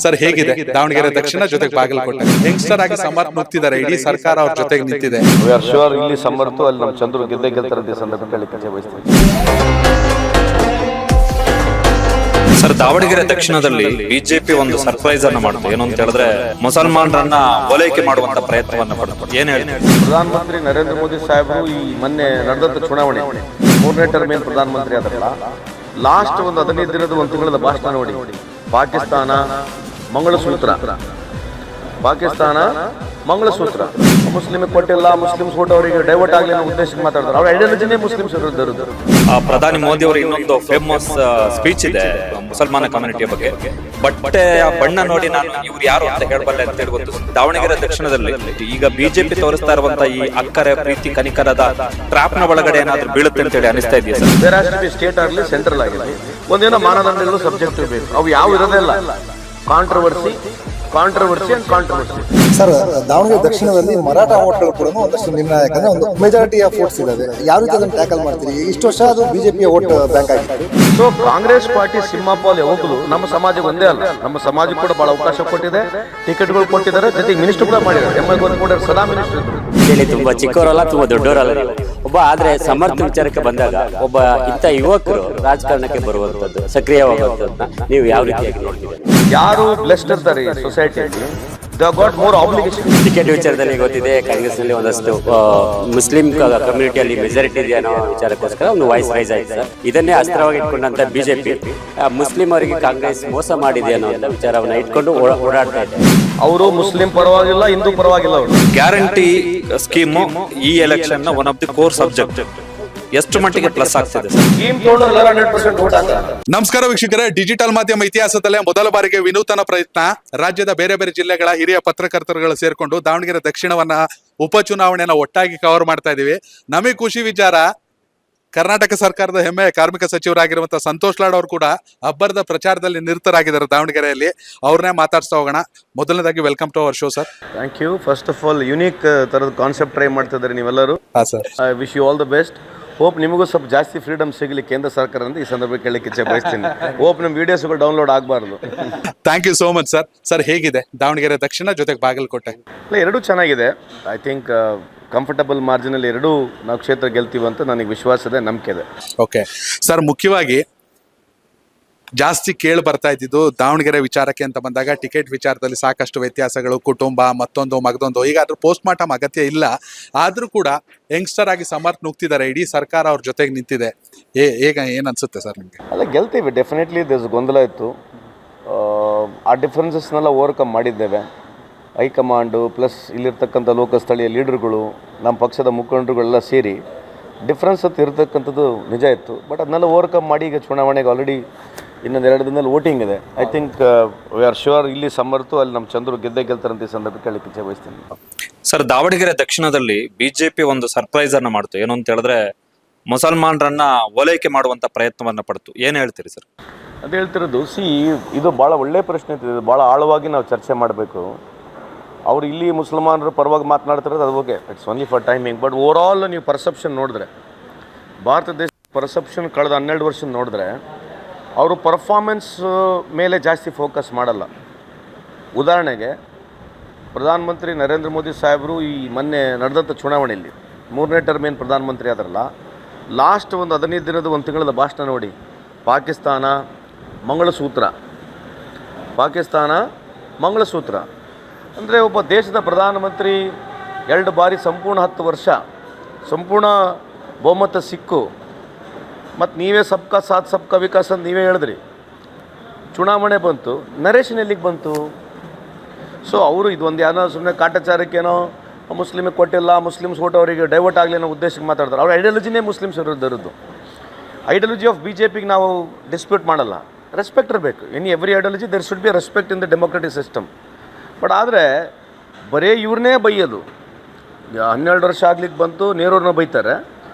Sir ಹೇಗಿದೆ ದಾವಣಗೆರೆ ದಕ್ಷಿಣ ಜೊತೆಗೆ Bagalkot youngster ಆಗಿ ಸಮರ್ಥ ಮುಗ್ತಿದ್ದಾರೆ, ಇಡೀ ಸರ್ಕಾರ ಅವ್ರ ಜೊತೆಗೆ ನಿಂತಿದೆ. ಇಲ್ಲಿ ಸಮರ್ಥ ಅಲ್ಲಿ ನಮ್ಮ ಚಂದ್ರು ಗೆದ್ದೆ ಗೆಲ್ತಾರೆ ಸಂದರ್ಭ ಬಯಸ್ತೀನಿ. ಸರ್, ದಾವಣಗೆರೆ ದಕ್ಷಿಣದಲ್ಲಿ ಬಿಜೆಪಿ ಒಂದು ಸರ್ಪ್ರೈಸ್ ಅನ್ನ ಮಾಡುತ್ತೆ. ಏನು ಅಂತ ಹೇಳಿದ್ರೆ ಮುಸಲ್ಮಾನರನ್ನ ಓಲೈಕೆ ಮಾಡುವಂತ ಪ್ರಯತ್ನವನ್ನ ಪಡ್ತಾರೆ. ಏನ್ ಹೇಳಿ? ಪ್ರಧಾನಮಂತ್ರಿ ನರೇಂದ್ರ ಮೋದಿ ಸಾಹೇಬರು ಈ ಮೊನ್ನೆ ನಡೆದಂತ ಚುನಾವಣೆ 3ನೇ ಟರ್ಮ್ ಏನು ಪ್ರಧಾನಮಂತ್ರಿ ಆದ್ರಲ್ಲ, ಲಾಸ್ಟ್ ಒಂದು 15 ದಿನದ ಒಂದು ತಿಂಗಳ ಭಾಷಣ ನೋಡಿ, ಪಾಕಿಸ್ತಾನ ಮಂಗಳಸೂತ್ರ, ಪಾಕಿಸ್ತಾನ ಮಂಗಳಸೂತ್ರ ಮುಸ್ಲಿಮ್ ಕೊಟ್ಟಿಲ್ಲ, ಮುಸ್ಲಿಮ್ಸ್ ಓಟ್ ಅವರಿಗೆ ಡೈವರ್ಟ್ ಆಗಲಿ ಅನ್ನೋ ಉದ್ದೇಶಕ್ಕೆ ಮಾತಾಡ್ತಾರೆ. ಅವ್ರ ಐಡಿಯಾಲಜಿನೇ ಮುಸ್ಲಿಮ್ಸ್ ವಿರುದ್ಧ ಇರೋದು. ಪ್ರಧಾನಿ ಮೋದಿ ಅವರ ಇನ್ನೊಂದು ಫೇಮಸ್ ಸ್ಪೀಚ್ ಇದೆ ಮುಸಲ್ಮಾನ ಕಮ್ಯುನಿಟಿಯ ಬಗ್ಗೆ. ಬಟ್ಟೆ ಬಣ್ಣ ನೋಡಿ ನಾನು ಇವ್ರು ಯಾರು ಅಂತ ಹೇಳಬಲ್ಲೆ ಅಂತ ಹೇಳಿ ಗೊತ್ತು. ದಾವಣಗೆರೆ ದಕ್ಷಿಣದಲ್ಲಿ ಈಗ ಬಿಜೆಪಿ ತೋರಿಸ್ತಾ ಇರುವಂತ ಈ ಅಕ್ಕರೆ ಪ್ರೀತಿ ಕನಿಕರದ ಟ್ರಾಪ್ ನ ಒಳಗಡೆ ಏನಾದ್ರೂ ಬೀಳುತ್ತೆ ಅಂತ ಹೇಳಿ ಅನಿಸ್ತಾ ಇದೆಯಾ ಸರ್? ಬೇರೆ ಸ್ಟೇಟ್ ಆಗಲಿ ಸೆಂಟ್ರಲ್ ಆಗಲಿ ಒಂದೇನೋ ಮಾನದಂಡಗಳು ಸಬ್ಜೆಕ್ಟಿವ್ ಬೇಕು, ಅವು ಯಾವ ಇರೋದಿಲ್ಲ. Controversy and controversy. Sir, Davanagere ದಕ್ಷಿಣದಲ್ಲಿ ಮರಾಠ ವೋಟ್ಗಳು ಕೂಡ ಒಂದಷ್ಟು ನಿರ್ಣಾಯಕ, ಅಂದ್ರೆ ಒಂದು ಮೆಜಾರಿಟಿ ಆಫ್ ವೋಟ್ಸ್ ಇದಾವೆ. ಯಾವ ರೀತಿ ಅದನ್ನು ಟ್ಯಾಕಲ್ ಮಾಡ್ತೀರಿ? ಇಷ್ಟು ವರ್ಷ ಅದು ಬಿಜೆಪಿಯ ವೋಟ್ ಬ್ಯಾಂಕ್ ಆಗಿದೆ. ಸೊ ಕಾಂಗ್ರೆಸ್ ಪಾರ್ಟಿ ಸಿಂಹಪಾಲ್ ಯಾವಾಗಲೂ ನಮ್ಮ ಸಮಾಜಕ್ಕೆ ಒಂದೇ ಅಲ್ಲ, ನಮ್ಮ ಸಮಾಜಕ್ಕೆ ಕೂಡ ಬಹಳ ಅವಕಾಶ ಕೊಟ್ಟಿದೆ, ಟಿಕೆಟ್ಗಳು ಕೊಟ್ಟಿದ್ದಾರೆ, ಜೊತೆಗೆ ಮಿನಿಸ್ಟರ್ ಕೂಡ ಮಾಡಿದ್ದಾರೆ. ಎಂ.ಐ. ಸದಾ ಮಿನಿಸ್ಟರ್ ಹೇಳಿ. ತುಂಬಾ ಚಿಕ್ಕವರಲ್ಲ, ತುಂಬಾ ದೊಡ್ಡವರಲ್ಲ ಒಬ್ಬ. ಆದ್ರೆ ಸಮರ್ಥ ವಿಚಾರಕ್ಕೆ ಬಂದಾಗ ಒಬ್ಬ ಇಂಥ ಯುವಕರು ರಾಜಕಾರಣಕ್ಕೆ ಬರುವಂತದ್ದು, ಸಕ್ರಿಯವಾಗುವಂತದ್ದನ್ನ ನೀವು ಯಾವ ರೀತಿಯಾಗಿ ನೋಡ್ತೀವಿ? ಯಾರು ಬ್ಲೆಸ್ಡ್ ಇರ್ತಾರೆ ಸೊಸೈಟಿಯಲ್ಲಿ, ಟಿಕೆಟ್ ವಿಚಾರದಲ್ಲಿ ಗೊತ್ತಿದೆ, ಕಾಂಗ್ರೆಸ್ ನಲ್ಲಿ ಒಂದಷ್ಟು ಮುಸ್ಲಿಂ ಕಮ್ಯುನಿಟಿಯಲ್ಲಿ ಮೆಜಾರಿಟಿ ಇದೆ ಅನ್ನೋ ವಿಚಾರಕ್ಕೋಸ್ಕರ ಒಂದು ವಾಯ್ಸ್ ರೈಸ್ ಆಯ್ತು ಸರ್. ಇದನ್ನೇ ಅಸ್ತ್ರವಾಗಿ ಇಟ್ಕೊಂಡಂತ ಬಿಜೆಪಿ ಮುಸ್ಲಿಂ ಅವರಿಗೆ ಕಾಂಗ್ರೆಸ್ ಮೋಸ ಮಾಡಿದೆ ಅನ್ನೋ ವಿಚಾರವನ್ನ ಇಟ್ಕೊಂಡು ಓಡಾಡ್ತಾ ಇದೆ. ಅವರು ಮುಸ್ಲಿಂ ಪರವಾಗಿಲ್ಲ, ಹಿಂದೂ ಪರವಾಗಿಲ್ಲ. ಅವರು ಗ್ಯಾರಂಟಿ ಸ್ಕೀಮ್ ಈ ಎಲೆಕ್ಷನ್ ನ one of the core subject. ಎಷ್ಟು ಮಟ್ಟಿಗೆ ಪ್ಲಸ್ ಆಗ್ತದೆ? ನಮಸ್ಕಾರ ವೀಕ್ಷಕರೇ, ಡಿಜಿಟಲ್ ಮಾಧ್ಯಮ ಇತಿಹಾಸದಲ್ಲೇ ಮೊದಲ ಬಾರಿಗೆ ವಿನೂತನ ಪ್ರಯತ್ನ. ರಾಜ್ಯದ ಬೇರೆ ಬೇರೆ ಜಿಲ್ಲೆಗಳ ಹಿರಿಯ ಪತ್ರಕರ್ತರುಗಳು ಸೇರ್ಕೊಂಡು ದಾವಣಗೆರೆ ದಕ್ಷಿಣವನ್ನ ಉಪಚುನಾವಣೆಯನ್ನ ಒಟ್ಟಾಗಿ ಕವರ್ ಮಾಡ್ತಾ ಇದೀವಿ. ನಮಗೆ ಖುಷಿ ವಿಚಾರ, ಕರ್ನಾಟಕ ಸರ್ಕಾರದ ಹೆಮ್ಮೆಯ ಕಾರ್ಮಿಕ ಸಚಿವರಾಗಿರುವಂತಹ ಸಂತೋಷ್ ಲಾಡ್ ಅವರು ಕೂಡ ಅಬ್ಬರದ ಪ್ರಚಾರದಲ್ಲಿ ನಿರತರಾಗಿದ್ದಾರೆ ದಾವಣಗೆರೆಯಲ್ಲಿ. ಅವ್ರನ್ನೇ ಮಾತಾಡ್ಸ್ತಾ ಹೋಗೋಣ. ಮೊದಲನೇದಾಗಿ welcome to our show sir. Thank you. First of all unique ತರದ ಕಾನ್ಸೆಪ್ಟ್ ಟ್ರೈ ಮಾಡ್ತಿದ್ದಾರೆ ನೀವೆಲ್ಲರೂ. I wish you all the best. Hope ನಿಮಗೂ ಸ್ವಲ್ಪ ಜಾಸ್ತಿ ಫ್ರೀಡಮ್ ಸಿಗಲಿ ಕೇಂದ್ರ ಸರ್ಕಾರ ಅಂತ ಈ ಸಂದರ್ಭಕ್ಕೆ ಕೇಳಲಿಕ್ಕೆ ಇಚ್ಛೆ ಬಯಸ್ತೀನಿ. ಹೋಪ್ ನಿಮ್ಮ ವಿಡಿಯೋಸ್ಗಳು ಡೌನ್ಲೋಡ್ ಆಗಬಾರ್ದು. Thank you so much sir. Sir ಹೇಗಿದೆ ದಾವಣಗೆರೆ ದಕ್ಷಿಣ ಜೊತೆಗೆ ಬಾಗಲಕೋಟೆ? ಇಲ್ಲ, ಎರಡೂ ಚೆನ್ನಾಗಿದೆ. ಐ ಥಿಂಕ್ ಕಂಫರ್ಟಬಲ್ ಮಾರ್ಜಿನಲ್ಲಿ ಎರಡೂ ನಾವು ಕ್ಷೇತ್ರ ಗೆಲ್ತೀವಿ ಅಂತ ನನಗೆ ವಿಶ್ವಾಸ ಇದೆ, ನಂಬಿಕೆ ಇದೆ. ಓಕೆ ಸರ್, ಮುಖ್ಯವಾಗಿ ಜಾಸ್ತಿ ಕೇಳಿ ಬರ್ತಾ ಇದ್ದಿದ್ದು ದಾವಣಗೆರೆ ವಿಚಾರಕ್ಕೆ ಅಂತ ಬಂದಾಗ ಟಿಕೆಟ್ ವಿಚಾರದಲ್ಲಿ ಸಾಕಷ್ಟು ವ್ಯತ್ಯಾಸಗಳು, ಕುಟುಂಬ ಮತ್ತೊಂದು ಮಗದೊಂದು. ಈಗ ಅದ್ರ ಪೋಸ್ಟ್ ಮಾರ್ಟಮ್ ಅಗತ್ಯ ಇಲ್ಲ, ಆದ್ರೂ ಕೂಡ ಯಂಗ್ಸ್ಟರ್ ಆಗಿ ಸಮರ್ಥ ನುಗ್ತಿದ್ದಾರೆ, ಇಡೀ ಸರ್ಕಾರ ಅವ್ರ ಜೊತೆಗೆ ನಿಂತಿದೆ. ಏನ್ ಅನ್ಸುತ್ತೆ ಸರ್ ನಿಮಗೆ? ಅಲ್ಲ, ಗೆಲ್ತೀವಿ ಡೆಫಿನೆಟ್ಲಿ. ಗೊಂದಲ ಇತ್ತು, ಆ ಡಿಫ್ರೆನ್ಸಸ್ನೆಲ್ಲ ಓವರ್ಕಮ್ ಮಾಡಿದ್ದೇವೆ. ಹೈಕಮಾಂಡು ಪ್ಲಸ್ ಇಲ್ಲಿರ್ತಕ್ಕಂಥ ಸ್ಥಳೀಯ ಲೀಡರ್ಗಳು, ನಮ್ಮ ಪಕ್ಷದ ಮುಖಂಡರುಗಳೆಲ್ಲ ಸೇರಿ ಡಿಫ್ರೆನ್ಸ್ ಅಂತ ಇರತಕ್ಕಂಥದ್ದು ನಿಜ ಇತ್ತು. ಬಟ್ ಅದನ್ನೆಲ್ಲ ಓವರ್ಕಮ್ ಮಾಡಿ ಈಗ ಚುನಾವಣೆಗೆ ಆಲ್ರೆಡಿ ಇನ್ನೊಂದು 2 ದಿನದಲ್ಲಿ ವೋಟಿಂಗ್ ಇದೆ. I think we are sure ಇಲ್ಲಿ ಸಮರ್ಥ ಅಲ್ಲಿ ನಮ್ಮ ಚಂದ್ರು ಗೆದ್ದೆ ಗೆಲ್ತಾರಂತ ಈ ಸಂದರ್ಭ ಕೇಳಲಿಕ್ಕೆ ಇಚ್ಛೆ ಬಯಸ್ತೀನಿ. ಸರ್, ದಾವಣಗೆರೆ ದಕ್ಷಿಣದಲ್ಲಿ ಬಿಜೆಪಿ ಒಂದು ಸರ್ಪ್ರೈಸ್ ಅನ್ನ ಮಾಡ್ತು. ಏನು ಅಂತ ಹೇಳಿದ್ರೆ ಮುಸಲ್ಮಾನರನ್ನ ಓಲೈಕೆ ಮಾಡುವಂತ ಪ್ರಯತ್ನವನ್ನ ಪಡ್ತು. ಏನ್ ಹೇಳ್ತೀರಿ ಸರ್? ಅದು ಹೇಳ್ತಿರೋದು, ಇದು ಭಾಳ ಒಳ್ಳೆಯ ಪ್ರಶ್ನೆ ಇದೆ. ಇದು ಭಾಳ ಆಳವಾಗಿ ನಾವು ಚರ್ಚೆ ಮಾಡಬೇಕು. ಅವರು ಇಲ್ಲಿ ಮುಸಲ್ಮಾನರ ಪರವಾಗಿ ಮಾತನಾಡ್ತಿರೋದು ಅದು okay, it's only for timing. But over all ನೀವು ಪರ್ಸೆಪ್ಷನ್ ನೋಡಿದ್ರೆ, ಭಾರತ ದೇಶ ಪರ್ಸೆಪ್ಷನ್ ಕಳೆದ 12 ವರ್ಷ ನೋಡಿದ್ರೆ ಅವರು ಪರ್ಫಾರ್ಮೆನ್ಸ್ ಮೇಲೆ ಜಾಸ್ತಿ ಫೋಕಸ್ ಮಾಡಲ್ಲ. ಉದಾಹರಣೆಗೆ ಪ್ರಧಾನಮಂತ್ರಿ ನರೇಂದ್ರ ಮೋದಿ ಸಾಹೇಬರು ಈ ಮೊನ್ನೆ ನಡೆದಂಥ ಚುನಾವಣೆಯಲ್ಲಿ 3ನೇ ಟರ್ಮ್ ಏನು ಪ್ರಧಾನಮಂತ್ರಿ ಆದ್ರಲ್ಲ, ಲಾಸ್ಟ್ ಒಂದು 15 ದಿನದ ಒಂದು ತಿಂಗಳ ಭಾಷಣ ನೋಡಿ, ಪಾಕಿಸ್ತಾನ ಮಂಗಳಸೂತ್ರ, ಪಾಕಿಸ್ತಾನ ಮಂಗಳಸೂತ್ರ ಅಂದರೆ ಒಬ್ಬ ದೇಶದ ಪ್ರಧಾನಮಂತ್ರಿ 2 ಬಾರಿ ಸಂಪೂರ್ಣ 10 ವರ್ಷ ಸಂಪೂರ್ಣ ಬಹುಮತ ಸಿಕ್ಕು, ಮತ್ತು ನೀವೇ ಸಬ್ಕಾ ಸಾಥ್ ಸಬ್ಕಾ ವಿಕಾಸ್ ಅಂತ ನೀವೇ ಹೇಳಿದ್ರಿ. ಚುನಾವಣೆ ಬಂತು, ನರೇಶನ್ ಎಲ್ಲಿಗೆ ಬಂತು? ಸೊ ಅವರು ಇದೊಂದು ಏನೋ ಸುಮ್ಮನೆ ಕಾಟಾಚಾರಕ್ಕೇನೋ ಮುಸ್ಲಿಮಿಗೆ ಕೊಟ್ಟಿಲ್ಲ, ಮುಸ್ಲಿಮ್ಸ್ ಓಟ್ ಅವರಿಗೆ ಡೈವರ್ಟ್ ಆಗಲಿ ಅನ್ನೋ ಉದ್ದೇಶಕ್ಕೆ ಮಾತಾಡ್ತಾರೆ. ಅವ್ರ ಐಡಿಯಾಲಜಿನೇ ಮುಸ್ಲಿಮ್ಸ್ ವಿರುದ್ಧ ಇರೋದು. ಐಡಿಯಾಲಜಿ ಆಫ್ ಬಿಜೆಪಿಗೆ ನಾವು ಡಿಸ್ಪ್ಯೂಟ್ ಮಾಡಲ್ಲ, ರೆಸ್ಪೆಕ್ಟ್ ಇರಬೇಕು. Every ideology there should be respect in the democratic system. But ಆದರೆ ಬರೀ ಇವ್ರನ್ನೇ ಬೈಯೋದು. 12 ವರ್ಷ ಆಗ್ಲಿಕ್ಕೆ ಬಂತು, ನೆಹರೂರನ್ನ ಬೈತಾರೆ.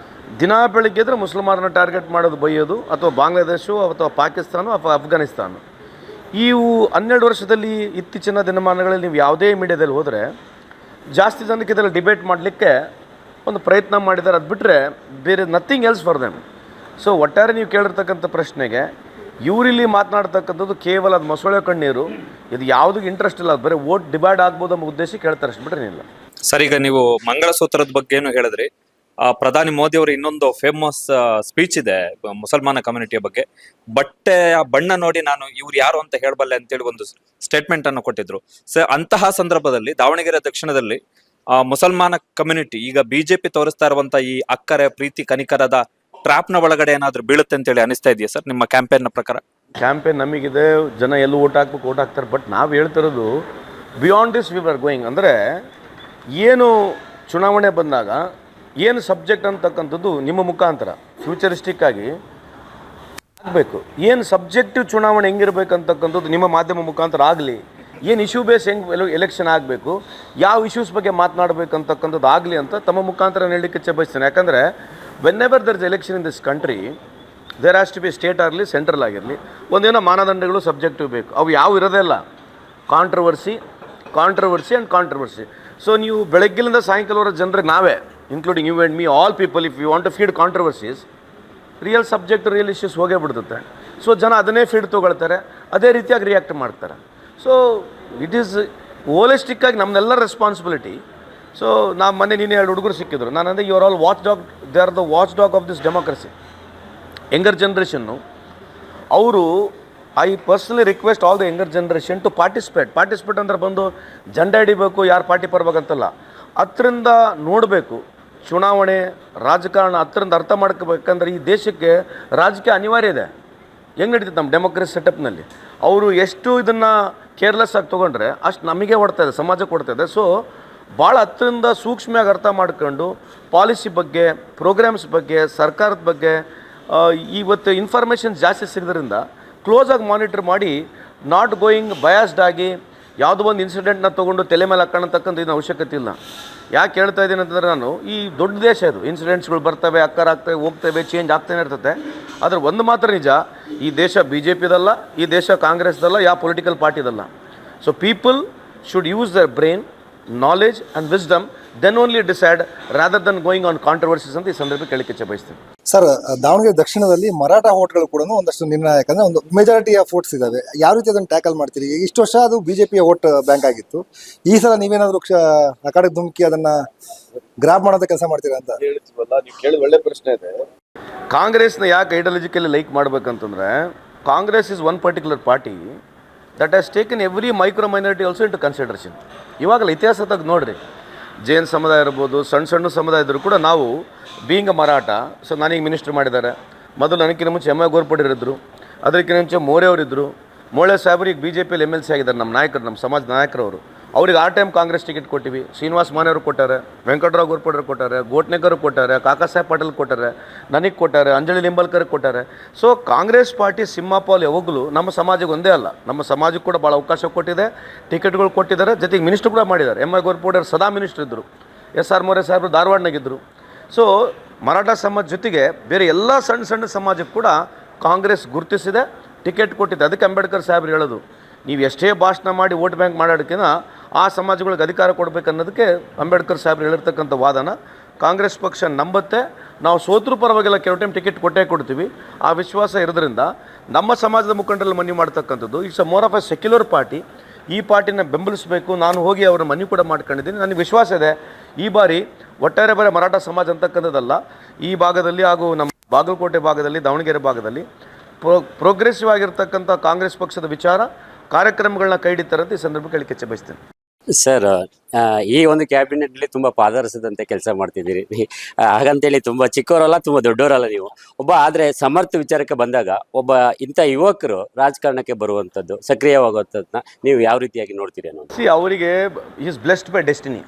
ದಿನ ಬೆಳಿಗ್ಗೆ ಇದ್ದರೆ ಮುಸಲ್ಮಾನರನ್ನ ಟಾರ್ಗೆಟ್ ಮಾಡೋದು, ಬೈಯೋದು, ಅಥವಾ ಬಾಂಗ್ಲಾದೇಶ ಅಥವಾ ಪಾಕಿಸ್ತಾನ ಅಥವಾ ಅಫ್ಘಾನಿಸ್ತಾನ. ಇವು 12 ವರ್ಷದಲ್ಲಿ ಇತ್ತೀಚಿನ ದಿನಮಾನಗಳಲ್ಲಿ ನೀವು ಯಾವುದೇ ಮೀಡಿಯಾದಲ್ಲಿ ಹೋದರೆ ಜಾಸ್ತಿ ಜನಕ್ಕೆ ಇದರಲ್ಲಿ ಡಿಬೇಟ್ ಮಾಡಲಿಕ್ಕೆ ಒಂದು ಪ್ರಯತ್ನ ಮಾಡಿದ್ದಾರೆ. ಅದು ಬಿಟ್ಟರೆ ಬೇರೆ nothing else for them. So ಒಟ್ಟಾರೆ ನೀವು ಕೇಳಿರ್ತಕ್ಕಂಥ ಪ್ರಶ್ನೆಗೆ ಇವರಿಲ್ಲಿ ಮಾತನಾಡ್ತಕ್ಕಂಥದ್ದು ಕೇವಲ ಅದು ಮೊಸಳೆ ಕಣ್ಣೀರು, ಇದು ಯಾವುದಕ್ಕೆ ಇಂಟ್ರೆಸ್ಟ್ ಇಲ್ಲ, ಅದು ಬರೀ ವೋಟ್ ಡಿವೈಡ್ ಆಗ್ಬೋದು ಎಂಬ ಉದ್ದೇಶಕ್ಕೆ ಹೇಳ್ತಾರೆ ಅಷ್ಟು ಬಿಟ್ಟರೆ ಏನಿಲ್ಲ. ಸರ್, ಈಗ ನೀವು ಮಂಗಳಸೂತ್ರದ ಬಗ್ಗೆ ಏನು ಹೇಳಿದ್ರಿ, ಪ್ರಧಾನಿ ಮೋದಿ ಅವರ ಇನ್ನೊಂದು ಫೇಮಸ್ ಸ್ಪೀಚ್ ಇದೆ ಮುಸಲ್ಮಾನ ಕಮ್ಯುನಿಟಿಯ ಬಗ್ಗೆ. ಬಟ್ಟೆ ಬಣ್ಣ ನೋಡಿ ನಾನು ಇವ್ರು ಯಾರು ಅಂತ ಹೇಳಬಲ್ಲೆ ಅಂತೇಳಿ ಒಂದು ಸ್ಟೇಟ್ಮೆಂಟ್ ಅನ್ನು ಕೊಟ್ಟಿದ್ರು. ಅಂತಹ ಸಂದರ್ಭದಲ್ಲಿ ದಾವಣಗೆರೆ ದಕ್ಷಿಣದಲ್ಲಿ ಮುಸಲ್ಮಾನ ಕಮ್ಯುನಿಟಿ ಈಗ ಬಿಜೆಪಿ ತೋರಿಸ್ತಾ ಇರುವಂತ ಈ ಅಕ್ಕರೆ ಪ್ರೀತಿ ಕನಿಕರದ ಟ್ರಾಪ್ ನ ಒಳಗಡೆ ಏನಾದ್ರೂ ಬೀಳುತ್ತೆ ಅಂತೇಳಿ ಅನಿಸ್ತಾ ಇದೆಯಾ ಸರ್ ನಿಮ್ಮ ಕ್ಯಾಂಪೇನ್ ನ ಪ್ರಕಾರ? ಕ್ಯಾಂಪೇನ್ ನಮಗಿದೆ, ಜನ ಎಲ್ಲೂ ಓಟ್ ಹಾಕ್ಬೇಕು, ಓಟ್ ಹಾಕ್ತಾರೆ. ಬಟ್ ನಾವು ಹೇಳ್ತಿರೋದು beyond this we are going. ಅಂದರೆ ಏನು ಚುನಾವಣೆ ಬಂದಾಗ ಏನು ಸಬ್ಜೆಕ್ಟ್ ಅಂತಕ್ಕಂಥದ್ದು ನಿಮ್ಮ ಮುಖಾಂತರ ಫ್ಯೂಚರಿಸ್ಟಿಕ್ ಆಗಿ ಆಗಬೇಕು. ಏನು ಸಬ್ಜೆಕ್ಟಿವ್ ಚುನಾವಣೆ ಹೆಂಗಿರ್ಬೇಕಂತಕ್ಕಂಥದ್ದು ನಿಮ್ಮ ಮಾಧ್ಯಮ ಮುಖಾಂತರ ಆಗಲಿ. ಏನು ಇಶ್ಯೂ ಬೇಸ್ ಹೆಂಗೆ ಎಲೆಕ್ಷನ್ ಆಗಬೇಕು, ಯಾವ ಇಶ್ಯೂಸ್ ಬಗ್ಗೆ ಮಾತನಾಡಬೇಕಂತಕ್ಕಂಥದ್ದು ಆಗಲಿ ಅಂತ ತಮ್ಮ ಮುಖಾಂತರ ಹೇಳಲಿಕ್ಕೆ ಬಯಸ್ತೇನೆ. ಯಾಕಂದರೆ whenever there is election in this country, there has to be state ಆಗಲಿ ಸೆಂಟ್ರಲ್ ಆಗಿರಲಿ, ಒಂದೇನೋ ಮಾನದಂಡಗಳು ಸಬ್ಜೆಕ್ಟಿವ್ ಬೇಕು. ಅವು ಯಾವ ಇರೋದೇ ಇಲ್ಲ. Controversy and controversy. ಸೊ ನೀವು ಬೆಳಗ್ಗಿಲಿಂದ ಸಾಯಂಕಾಲವರ ಜನರಿಗೆ ನಾವೇ, including you and me, all people, if you want to feed controversies, real subject real issues ಹೋಗೇ ಬಿಡ್ತದೆ. ಸೊ ಜನ ಅದನ್ನೇ ಫೀಡ್ ತೊಗೊಳ್ತಾರೆ, ಅದೇ ರೀತಿಯಾಗಿ ರಿಯಾಕ್ಟ್ ಮಾಡ್ತಾರೆ. ಸೊ ಇಟ್ ಈಸ್ ಹೋಲಿಸ್ಟಿಕ್ಕಾಗಿ ನಮ್ಮನ್ನೆಲ್ಲ ರೆಸ್ಪಾನ್ಸಿಬಿಲಿಟಿ. ಸೊ ನಾವು ಮೊನ್ನೆ ನೀನು 2 ಹುಡುಗರು ಸಿಕ್ಕಿದ್ರು. ನಾನು ಅಂದರೆ you are all watch dog, they are the watch dog of this democracy. Younger ಜನ್ರೇಷನ್ನು ಅವರು, I personally request all the younger generation to participate ಅಂದರೆ ಬಂದು ಜೆಂಡಾ ಹಿಡಿಬೇಕು, ಯಾರು ಪಾರ್ಟಿ ಪರವಾಗಂತಲ್ಲ, ಹತ್ತರಿಂದ ನೋಡಬೇಕು ಚುನಾವಣೆ ರಾಜಕಾರಣ, ಹತ್ತರಿಂದ ಅರ್ಥ ಮಾಡ್ಕೋಬೇಕಂದ್ರೆ ಈ ದೇಶಕ್ಕೆ ರಾಜಕೀಯ ಅನಿವಾರ್ಯ ಇದೆ. ಹೆಂಗೆ ನಡೀತದೆ ನಮ್ಮ ಡೆಮೋಕ್ರಸಿ ಸೆಟಪ್ನಲ್ಲಿ. ಅವರು ಎಷ್ಟು ಇದನ್ನು ಕೇರ್ಲೆಸ್ ಆಗಿ ತೊಗೊಂಡ್ರೆ ಅಷ್ಟು ನಮಗೆ ಹೊಡ್ತಾಯಿದೆ, ಸಮಾಜಕ್ಕೆ ಹೊಡ್ತಾಯಿದೆ. ಸೊ ಭಾಳ ಹತ್ತರಿಂದ ಸೂಕ್ಷ್ಮವಾಗಿ ಅರ್ಥ ಮಾಡ್ಕೊಂಡು ಪಾಲಿಸಿ ಬಗ್ಗೆ, ಪ್ರೋಗ್ರಾಮ್ಸ್ ಬಗ್ಗೆ, ಸರ್ಕಾರದ ಬಗ್ಗೆ ಇವತ್ತು ಇನ್ಫಾರ್ಮೇಷನ್ ಜಾಸ್ತಿ ಸಿಗೋದ್ರಿಂದ ಕ್ಲೋಸಾಗಿ ಮಾನಿಟರ್ ಮಾಡಿ, ನಾಟ್ ಗೋಯಿಂಗ್ ಬಯಾಸ್ಡ್ ಆಗಿ ಯಾವುದೋ ಒಂದು ಇನ್ಸಿಡೆಂಟ್ನ ತೊಗೊಂಡು ತಲೆ ಮೇಲೆ ಹಾಕೋಣತಕ್ಕಂಥ ಏನು ಅವಶ್ಯಕತೆ ಇಲ್ಲ. ಯಾಕೆ ಹೇಳ್ತಾ ಇದ್ದೀನಿ ಅಂತಂದರೆ, ನಾನು ಈ ದೊಡ್ಡ ದೇಶ ಇದು, ಇನ್ಸಿಡೆಂಟ್ಸ್ಗಳು ಬರ್ತವೆ, ಅಕ್ಕರಾಗ್ತವೆ, ಹೋಗ್ತವೆ, ಚೇಂಜ್ ಆಗ್ತಾನೆ ಇರ್ತದೆ. ಆದರೆ ಒಂದು ಮಾತ್ರ ನಿಜ, ಈ ದೇಶ ಬಿ ಜೆ ಪಿದಲ್ಲ, ಈ ದೇಶ ಕಾಂಗ್ರೆಸ್ದಲ್ಲ, ಯಾವ ಪೊಲಿಟಿಕಲ್ ಪಾರ್ಟಿದಲ್ಲ. So people should use their brain, knowledge and wisdom, then only decide rather than going on controversies ಅಂತ ಈ ಸಂದರ್ಭಕ್ಕೆ ಕೇಳಲಿಕ್ಕೆ ಬಯಸ್ತೀನಿ. ಸರ್, ದಾವಣಗೆರೆ ದಕ್ಷಿಣದಲ್ಲಿ ಮರಾಠ ಓಟ್ಗಳು ಕೂಡ ಒಂದಷ್ಟು ನಿರ್ಣಾಯಕ, ಅಂದ್ರೆ ಒಂದು ಮೆಜಾರಿಟಿ ಆಫ್ ವೋಟ್ಸ್ ಇದಾವೆ. ಯಾವ ರೀತಿ ಅದನ್ನು ಟ್ಯಾಕಲ್ ಮಾಡ್ತೀರಿ? ಇಷ್ಟು ವರ್ಷ ಅದು ಬಿಜೆಪಿಯ ವೋಟ್ ಬ್ಯಾಂಕ್ ಆಗಿತ್ತು. ಈ ಸಲ ನೀವೇನಾದರೂ ಆ ಕಡೆ ಧುಮುಕಿ ಅದನ್ನ ಗ್ರಾಬ್ ಮಾಡೋದ ಕೆಲಸ ಮಾಡ್ತೀರಾ ಅಂತ ಹೇಳ್ತೀವಲ್ಲ, ನೀವು ಕೇಳಿದ ಒಳ್ಳೆ ಪ್ರಶ್ನೆ ಇದೆ. ಕಾಂಗ್ರೆಸ್ನ ಯಾಕೆ ಐಡಿಯಾಲಜಿಕಲಿ ಲೈಕ್ ಮಾಡಬೇಕಂತಂದರೆ, Congress is one particular party that has taken every micro minority also into consideration. ಇವಾಗಲೇ ಇತಿಹಾಸ ತೆಗೆದು ನೋಡಿರಿ, ಜೈನ್ ಸಮುದಾಯ ಇರ್ಬೋದು, ಸಣ್ಣ ಸಮುದಾಯ ಇದ್ದರೂ ಕೂಡ ನಾವು ಬೀಯಿಂಗ್ ಅ ಮರಾಠ, ಸೊ ನನಗೆ ಮಿನಿಸ್ಟ್ರ್ ಮಾಡಿದ್ದಾರೆ. ಮೊದಲು ನನಗಿಂತ ಮುಂಚೆ ಎಮ್ ಐ ಗೋರ್ಪಡಿರಿದ್ರು, ಅದಕ್ಕಿಂತ ಮುಂಚೆ ಮೋರೆ ಅವರಿದ್ದರು. ಮೋಳೆ ಸಾಹೇಬ್ರಿಗೆ ಬಿ ಜೆ ಪಿಯಲ್ಲಿ ಎಮ್ ಎಲ್ ಸಿ ಆಗಿದ್ದಾರೆ, ನಮ್ಮ ನಾಯಕರು, ನಮ್ಮ ಸಮಾಜ ನಾಯಕರವರು. ಅವ್ರಿಗೆ ಆ ಟೈಮ್ ಕಾಂಗ್ರೆಸ್ ಟಿಕೆಟ್ ಕೊಟ್ಟಿವಿ. ಶ್ರೀನಿವಾಸ್ ಮಾನೆಯವರು ಕೊಟ್ಟಾರೆ, ವೆಂಕಟರಾವ್ ಗೋರ್ಪಡ್ರು ಕೊಟ್ಟಾರೆ, ಗೋಟ್ನೇಕರ್ ಕೊಟ್ಟಾರೆ, ಕಾಕಾ ಸಾಹೇಬ್ ಪಾಟೀಲ್ ಕೊಟ್ಟಾರೆ, ನನಗೆ ಕೊಟ್ಟಾರೆ, ಅಂಜಲಿ ಲಿಂಬಲ್ಕರ್ ಕೊಟ್ಟಾರೆ. ಸೊ ಕಾಂಗ್ರೆಸ್ ಪಾರ್ಟಿ ಸಿಂಹಪಾಲ್ ಯಾವಾಗಲೂ ನಮ್ಮ ಸಮಾಜಕ್ಕೆ ಒಂದೇ ಅಲ್ಲ, ನಮ್ಮ ಸಮಾಜಕ್ಕೆ ಕೂಡ ಭಾಳ ಅವಕಾಶ ಕೊಟ್ಟಿದೆ, ಟಿಕೆಟ್ಗಳು ಕೊಟ್ಟಿದ್ದಾರೆ, ಜೊತೆಗೆ ಮಿನಿಸ್ಟ್ರು ಕೂಡ ಮಾಡಿದ್ದಾರೆ. ಎಮ್ ಐ ಗೋರ್ಪಡ್ರು ಸದಾ ಮಿನಿಸ್ಟ್ರ್ ಇದ್ದರು, ಎಸ್ ಆರ್ ಮೋರೆ ಸಾಹೇಬರು ಧಾರವಾಡನಾಗಿದ್ದರು. ಸೊ ಮರಾಠ ಸಮಾಜ ಜೊತೆಗೆ ಬೇರೆ ಎಲ್ಲ ಸಣ್ಣ ಸಮಾಜಕ್ಕೆ ಕೂಡ ಕಾಂಗ್ರೆಸ್ ಗುರುತಿಸಿದೆ, ಟಿಕೆಟ್ ಕೊಟ್ಟಿದೆ. ಅದಕ್ಕೆ ಅಂಬೇಡ್ಕರ್ ಸಾಹೇಬ್ರು ಹೇಳೋದು, ನೀವು ಎಷ್ಟೇ ಭಾಷಣ ಮಾಡಿ ವೋಟ್ ಬ್ಯಾಂಕ್ ಮಾಡೋದಕ್ಕಿಂತ ಆ ಸಮಾಜಗಳಿಗೆ ಅಧಿಕಾರ ಕೊಡಬೇಕು ಅನ್ನೋದಕ್ಕೆ ಅಂಬೇಡ್ಕರ್ ಸಾಹೇಬ್ರು ಹೇಳಿರ್ತಕ್ಕಂಥ ವಾದನ ಕಾಂಗ್ರೆಸ್ ಪಕ್ಷ ನಂಬುತ್ತೆ. ನಾವು ಸೋತರೂ ಪರವಾಗಿಲ್ಲ, ಕೆಲವು ಟೈಮ್ ಟಿಕೆಟ್ ಕೊಟ್ಟೇ ಕೊಡ್ತೀವಿ. ಆ ವಿಶ್ವಾಸ ಇರೋದ್ರಿಂದ ನಮ್ಮ ಸಮಾಜದ ಮುಖಂಡರಲ್ಲಿ ಮನವಿ ಮಾಡ್ತಕ್ಕಂಥದ್ದು, it's a more of a secular party. ಈ ಪಾರ್ಟಿನ ಬೆಂಬಲಿಸಬೇಕು. ನಾನು ಹೋಗಿ ಅವರ ಮನವಿ ಕೂಡ ಮಾಡ್ಕೊಂಡಿದ್ದೀನಿ. ನನಗೆ ವಿಶ್ವಾಸ ಇದೆ, ಈ ಬಾರಿ ಒಟ್ಟಾರೆ ಬರೀ ಮರಾಠ ಸಮಾಜ ಅಂತಕ್ಕಂಥದ್ದಲ್ಲ, ಈ ಭಾಗದಲ್ಲಿ ಹಾಗೂ ನಮ್ಮ ಬಾಗಲಕೋಟೆ ಭಾಗದಲ್ಲಿ, ದಾವಣಗೆರೆ ಭಾಗದಲ್ಲಿ ಪ್ರೋಗ್ರೆಸಿವ್ ಆಗಿರ್ತಕ್ಕಂಥ ಕಾಂಗ್ರೆಸ್ ಪಕ್ಷದ ವಿಚಾರ ಕಾರ್ಯಕ್ರಮಗಳನ್ನ ಕೈ ಹಿಡಿತಾರೆ ಅಂತ ಈ ಸಂದರ್ಭಕ್ಕೆ ಹೇಳಿಕೆ ಬಯಸ್ತೇನೆ. ಸರ್, ಈ ಒಂದು ಕ್ಯಾಬಿನೆಟ್ಲಿ ತುಂಬ ಪಾದರಸದಂತೆ ಕೆಲಸ ಮಾಡ್ತಿದ್ದೀರಿ. ಹಾಗಂತೇಳಿ ತುಂಬ ಚಿಕ್ಕವರಲ್ಲ, ತುಂಬ ದೊಡ್ಡವರಲ್ಲ ನೀವು. ಆದರೆ ಸಮರ್ಥ ವಿಚಾರಕ್ಕೆ ಬಂದಾಗ ಒಬ್ಬ ಇಂಥ ಯುವಕರು ರಾಜಕಾರಣಕ್ಕೆ ಬರುವಂಥದ್ದು, ಸಕ್ರಿಯವಾಗುವಂಥದ್ದನ್ನ ನೀವು ಯಾವ ರೀತಿಯಾಗಿ ನೋಡ್ತೀರಿ ಅನ್ನೋದು? ಅವರಿಗೆ ಈಸ್ ಬ್ಲೆಸ್ಡ್ ಬೈ ಡೆಸ್ಟಿನಿ.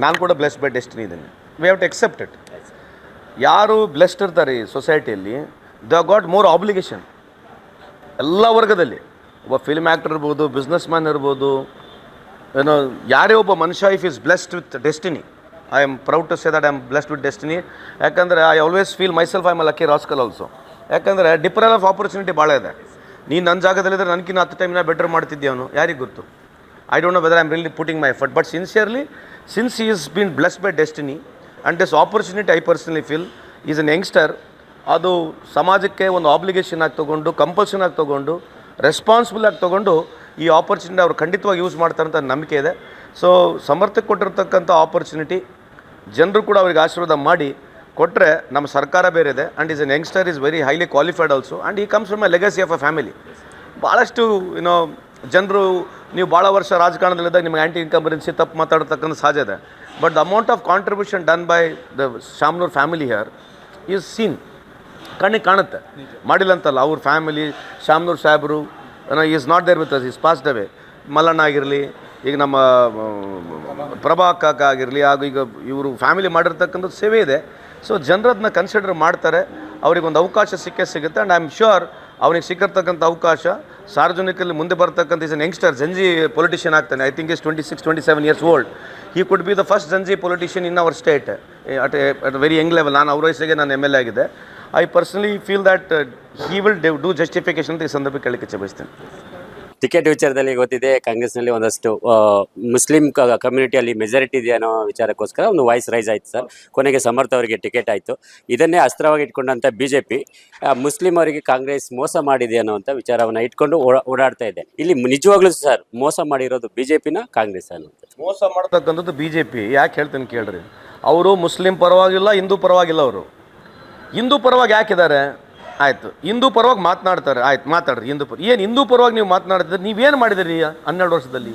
ನಾನು ಕೂಡ ಬ್ಲೆಸ್ಡ್ ಬೈ ಡೆಸ್ಟಿನಿ ಇದ್ದೀನಿ. We have to accept it. ಯಾರು ಬ್ಲೆಸ್ಡ್ ಇರ್ತಾರೆ ಈ ಸೊಸೈಟಿಯಲ್ಲಿ, ದೇ ಗಾಟ್ ಮೋರ್ ಆಬ್ಲಿಗೇಷನ್. ಎಲ್ಲ ವರ್ಗದಲ್ಲಿ ಒಬ್ಬ ಫಿಲ್ಮ್ ಆ್ಯಕ್ಟರ್ ಇರ್ಬೋದು, ಬಿಸ್ನೆಸ್ ಮ್ಯಾನ್ ಇರ್ಬೋದು, ಏನೋ ಯಾರೇ ಒಬ್ಬ ಮನುಷ್ಯ, if is blessed with destiny, I am proud to say that I am blessed with destiny. ಯಾಕಂದರೆ I always feel myself I am a lucky rascal also. ಯಾಕಂದರೆ ಡಿಫರೆನ್ಸ್ ಆಫ್ ಆಪರ್ಚುನಿಟಿ ಭಾಳ ಇದೆ. ನೀನು ನನ್ನ ಜಾಗದಲ್ಲಿದ್ದರೆ ನನಗಿನ್ನ 10 ಟೈಮ್ನ ಬೆಟರ್ ಮಾಡ್ತಿದ್ದೆ ಯಾರಿಗೆ ಗೊತ್ತು. I don't know whether I am really putting my effort, but sincerely since he is been blessed by destiny and this opportunity I personally feel is an youngster ಅದು ಸಮಾಜಕ್ಕೆ ಒಂದು ಆಬ್ಲಿಗೇಷನ್ ಆಗಿ ತೊಗೊಂಡು, ಕಂಪಲ್ಷನ್ ಆಗಿ ತೊಗೊಂಡು, ರೆಸ್ಪಾನ್ಸಿಬಲ್ ಆಗಿ ತೊಗೊಂಡು ಈ ಆಪರ್ಚುನಿಟಿ ಅವ್ರು ಖಂಡಿತವಾಗಿ ಯೂಸ್ ಮಾಡ್ತಾರೆ ಅಂತ ನಂಬಿಕೆ ಇದೆ. ಸೊ ಸಮರ್ಥಕ್ಕೆ ಕೊಟ್ಟಿರ್ತಕ್ಕಂಥ ಆಪರ್ಚುನಿಟಿ ಜನರು ಕೂಡ ಅವ್ರಿಗೆ ಆಶೀರ್ವಾದ ಮಾಡಿ ಕೊಟ್ಟರೆ ನಮ್ಮ ಸರ್ಕಾರ ಬೇರೆ ಇದೆ. And is an youngster, is very highly qualified also, and he comes from a legacy of a family. ಭಾಳಷ್ಟು ಜನರು ನೀವು ಭಾಳ ವರ್ಷ ರಾಜಕಾರಣದಲ್ಲಿದ್ದಾಗ ನಿಮಗೆ ಆ್ಯಂಟಿ ಇನ್ಕಂಬರೆನ್ಸಿ ತಪ್ಪು ಮಾತಾಡ್ತಕ್ಕಂಥ ಸಹಜ ಇದೆ. But the amount of contribution done by the Shamanur family here is seen, ಕಣ್ಣಿಗೆ ಕಾಣುತ್ತೆ. ಮಾಡಿಲ್ಲ ಅಂತಲ್ಲ, ಅವ್ರ ಫ್ಯಾಮಿಲಿ ಶಾಮ್ನೂರ್ ಸಾಹೇಬರು is not there with us, is passed away. Mallanna ಆಗಿರಲಿ, ಈಗ ನಮ್ಮ ಪ್ರಭಾ ಅಕ್ಕ ಆಗಿರಲಿ, ಹಾಗೂ ಈಗ ಇವರು ಫ್ಯಾಮಿಲಿ ಮಾಡಿರ್ತಕ್ಕಂಥದ್ದು ಸೇವೆ ಇದೆ. ಸೊ ಜನರು ಅದನ್ನ ಕನ್ಸಿಡರ್ ಮಾಡ್ತಾರೆ, ಅವ್ರಿಗೊಂದು ಅವಕಾಶ ಸಿಗುತ್ತೆ. ಆ್ಯಂಡ್ ಐ ಆಮ್ ಶ್ಯೂರ್ ಅವ್ನಿಗೆ ಸಿಕ್ಕಿರ್ತಕ್ಕಂಥ ಅವಕಾಶ ಸಾರ್ವಜನಿಕರಲ್ಲಿ ಮುಂದೆ ಬರ್ತಕ್ಕಂಥ ಈಸ್ ಎನ್ ಯಂಗ್ಸ್ಟರ್, ಜಂಜಿ ಪೊಲಿಟಿಷಿಯನ್ ಆಗ್ತಾನೆ. I think is 26-27 years old. He could be the first Janji politician in our state at a very young level. ನಾನು ಅವ್ರ ವಯಸ್ಸಿಗೆ ನಾನು MLA ಆಗಿದೆ. I personally feel that he will do justification ಅಂತ ಈ ಸಂದರ್ಭ ಕೇಳಲಿಕ್ಕೆ ಬಯಸ್ತೇನೆ. ಟಿಕೆಟ್ ವಿಚಾರದಲ್ಲಿ ಗೊತ್ತಿದೆ, ಕಾಂಗ್ರೆಸ್ನಲ್ಲಿ ಒಂದಷ್ಟು ಮುಸ್ಲಿಂ ಕಮ್ಯುನಿಟಿಯಲ್ಲಿ ಮೆಜಾರಿಟಿ ಇದೆ ಅನ್ನೋ ವಿಚಾರಕ್ಕೋಸ್ಕರ ಒಂದು ವಾಯ್ಸ್ ರೈಸ್ ಆಯಿತು ಸರ್. ಕೊನೆಗೆ ಸಮರ್ಥ ಅವರಿಗೆ ಟಿಕೆಟ್ ಆಯಿತು. ಇದನ್ನೇ ಅಸ್ತ್ರವಾಗಿ ಇಟ್ಕೊಂಡಂಥ BJP ಮುಸ್ಲಿಂ ಅವರಿಗೆ ಕಾಂಗ್ರೆಸ್ ಮೋಸ ಮಾಡಿದೆ ಅನ್ನೋಂಥ ವಿಚಾರವನ್ನು ಇಟ್ಕೊಂಡು ಓಡಾಡ್ತಾ ಇದೆ. ಇಲ್ಲಿ ನಿಜವಾಗ್ಲೂ ಸರ್ ಮೋಸ ಮಾಡಿರೋದು BJPನ ಕಾಂಗ್ರೆಸ್ ಅನ್ನೋದು? ಮೋಸ ಮಾಡ್ತಕ್ಕಂಥದ್ದು BJP. ಯಾಕೆ ಹೇಳ್ತೀನಿ ಕೇಳ್ರಿ, ಅವರು ಮುಸ್ಲಿಂ ಪರವಾಗಿಲ್ಲ, ಹಿಂದೂ ಪರವಾಗಿಲ್ಲ. ಅವರು ಹಿಂದೂ ಪರವಾಗಿ ಯಾಕಿದ್ದಾರೆ? ಆಯಿತು, ಹಿಂದೂ ಪರವಾಗಿ ಮಾತನಾಡ್ತಾರೆ, ಆಯ್ತು ಮಾತಾಡ್ರಿ. ಏನು ಹಿಂದೂ ಪರವಾಗಿ ನೀವು ಮಾತನಾಡ್ತಿದ್ರೆ ನೀವೇನು ಮಾಡಿದಿರಿ 12 ವರ್ಷದಲ್ಲಿ?